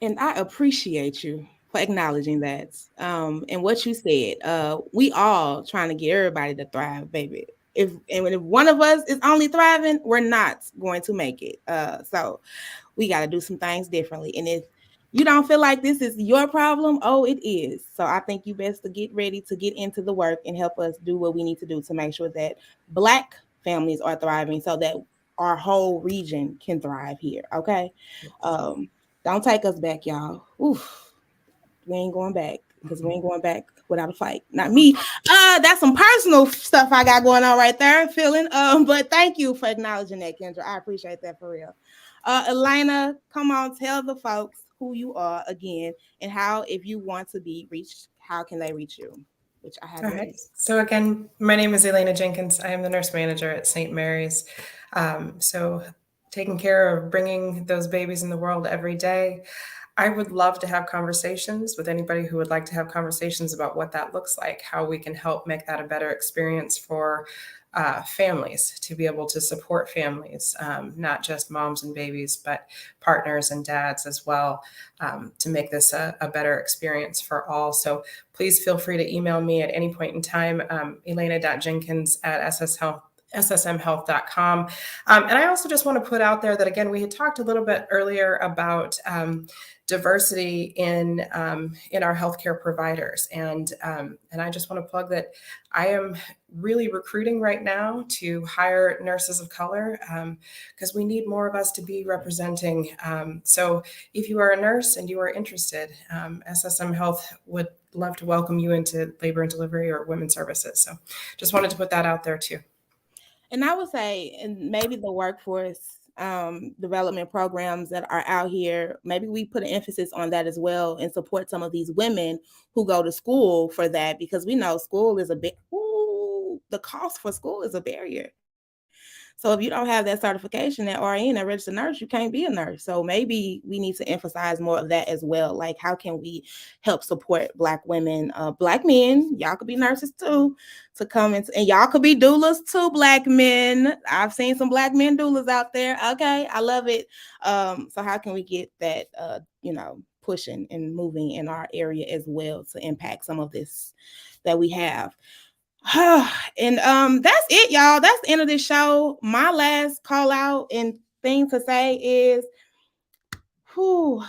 And I appreciate you for acknowledging that. And what you said, we all trying to get everybody to thrive, baby. If one of us is only thriving, we're not going to make it. So we got to do some things differently. And if you don't feel like this is your problem, it is. So I think you best to get ready to get into the work and help us do what we need to do to make sure that Black families are thriving so that our whole region can thrive here. Okay. Don't take us back, y'all. Oof. We ain't going back because we ain't going back without a fight. Not me. That's some personal stuff I got going on right there. Feeling. But thank you for acknowledging that, Kendra. I appreciate that for real. Elena, come on, tell the folks who you are again and how, if you want to be reached, how can they reach you? Which I have. All right. So again, my name is Elena Jenkins. I am the nurse manager at St. Mary's. So taking care of bringing those babies in the world every day. I would love to have conversations with anybody who would like to have conversations about what that looks like, how we can help make that a better experience for families, to be able to support families, not just moms and babies, but partners and dads as well, to make this a better experience for all. So please feel free to email me at any point in time, elena.jenkins@ssmhealth.com. And I also just want to put out there that, again, we had talked a little bit earlier about diversity in our healthcare providers. And I just want to plug that I am really recruiting right now to hire nurses of color because we need more of us to be representing. So if you are a nurse and you are interested, SSM Health would love to welcome you into labor and delivery or women's services. So just wanted to put that out there too. And I would say, and maybe the workforce development programs that are out here, maybe we put an emphasis on that as well and support some of these women who go to school for that, because we know school is the cost for school is a barrier. So if you don't have that certification, that RN, a registered nurse, you can't be a nurse. So maybe we need to emphasize more of that as well. Like, how can we help support Black women, Black men? Y'all could be nurses too, to come in, and y'all could be doulas too, Black men. I've seen some Black men doulas out there. Okay, I love it. So how can we get that, pushing and moving in our area as well to impact some of this that we have. And that's it, y'all. That's the end of this show. My last call out and thing to say is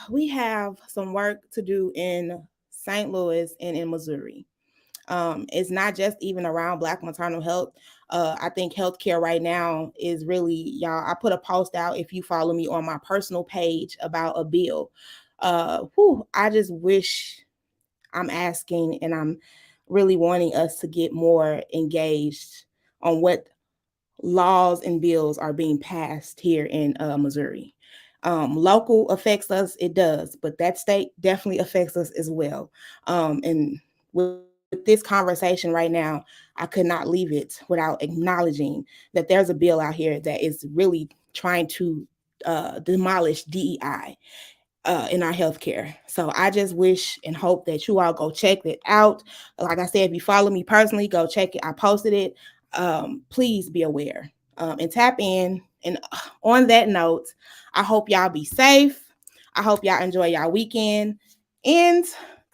we have some work to do in St. Louis and in Missouri. It's not just even around Black maternal health. I think healthcare right now is really, y'all, I put a post out, if you follow me on my personal page, about a bill. I just wish, I'm asking and I'm really wanting us to get more engaged on what laws and bills are being passed here in Missouri. Local affects us, it does, but that state definitely affects us as well. And with this conversation right now, I could not leave it without acknowledging that there's a bill out here that is really trying to demolish DEI in our healthcare. So I just wish and hope that you all go check it out. Like I said, if you follow me personally, go check it. I posted it. Please be aware and tap in. And on that note, I hope y'all be safe. I hope y'all enjoy y'all weekend and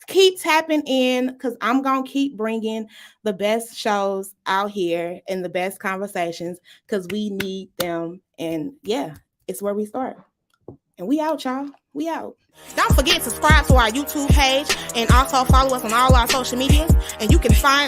keep tapping in, because I'm going to keep bringing the best shows out here and the best conversations, because we need them. And yeah, it's where we start. And we out, y'all. We out. Don't forget to subscribe to our YouTube page and also follow us on all our social medias. And you can find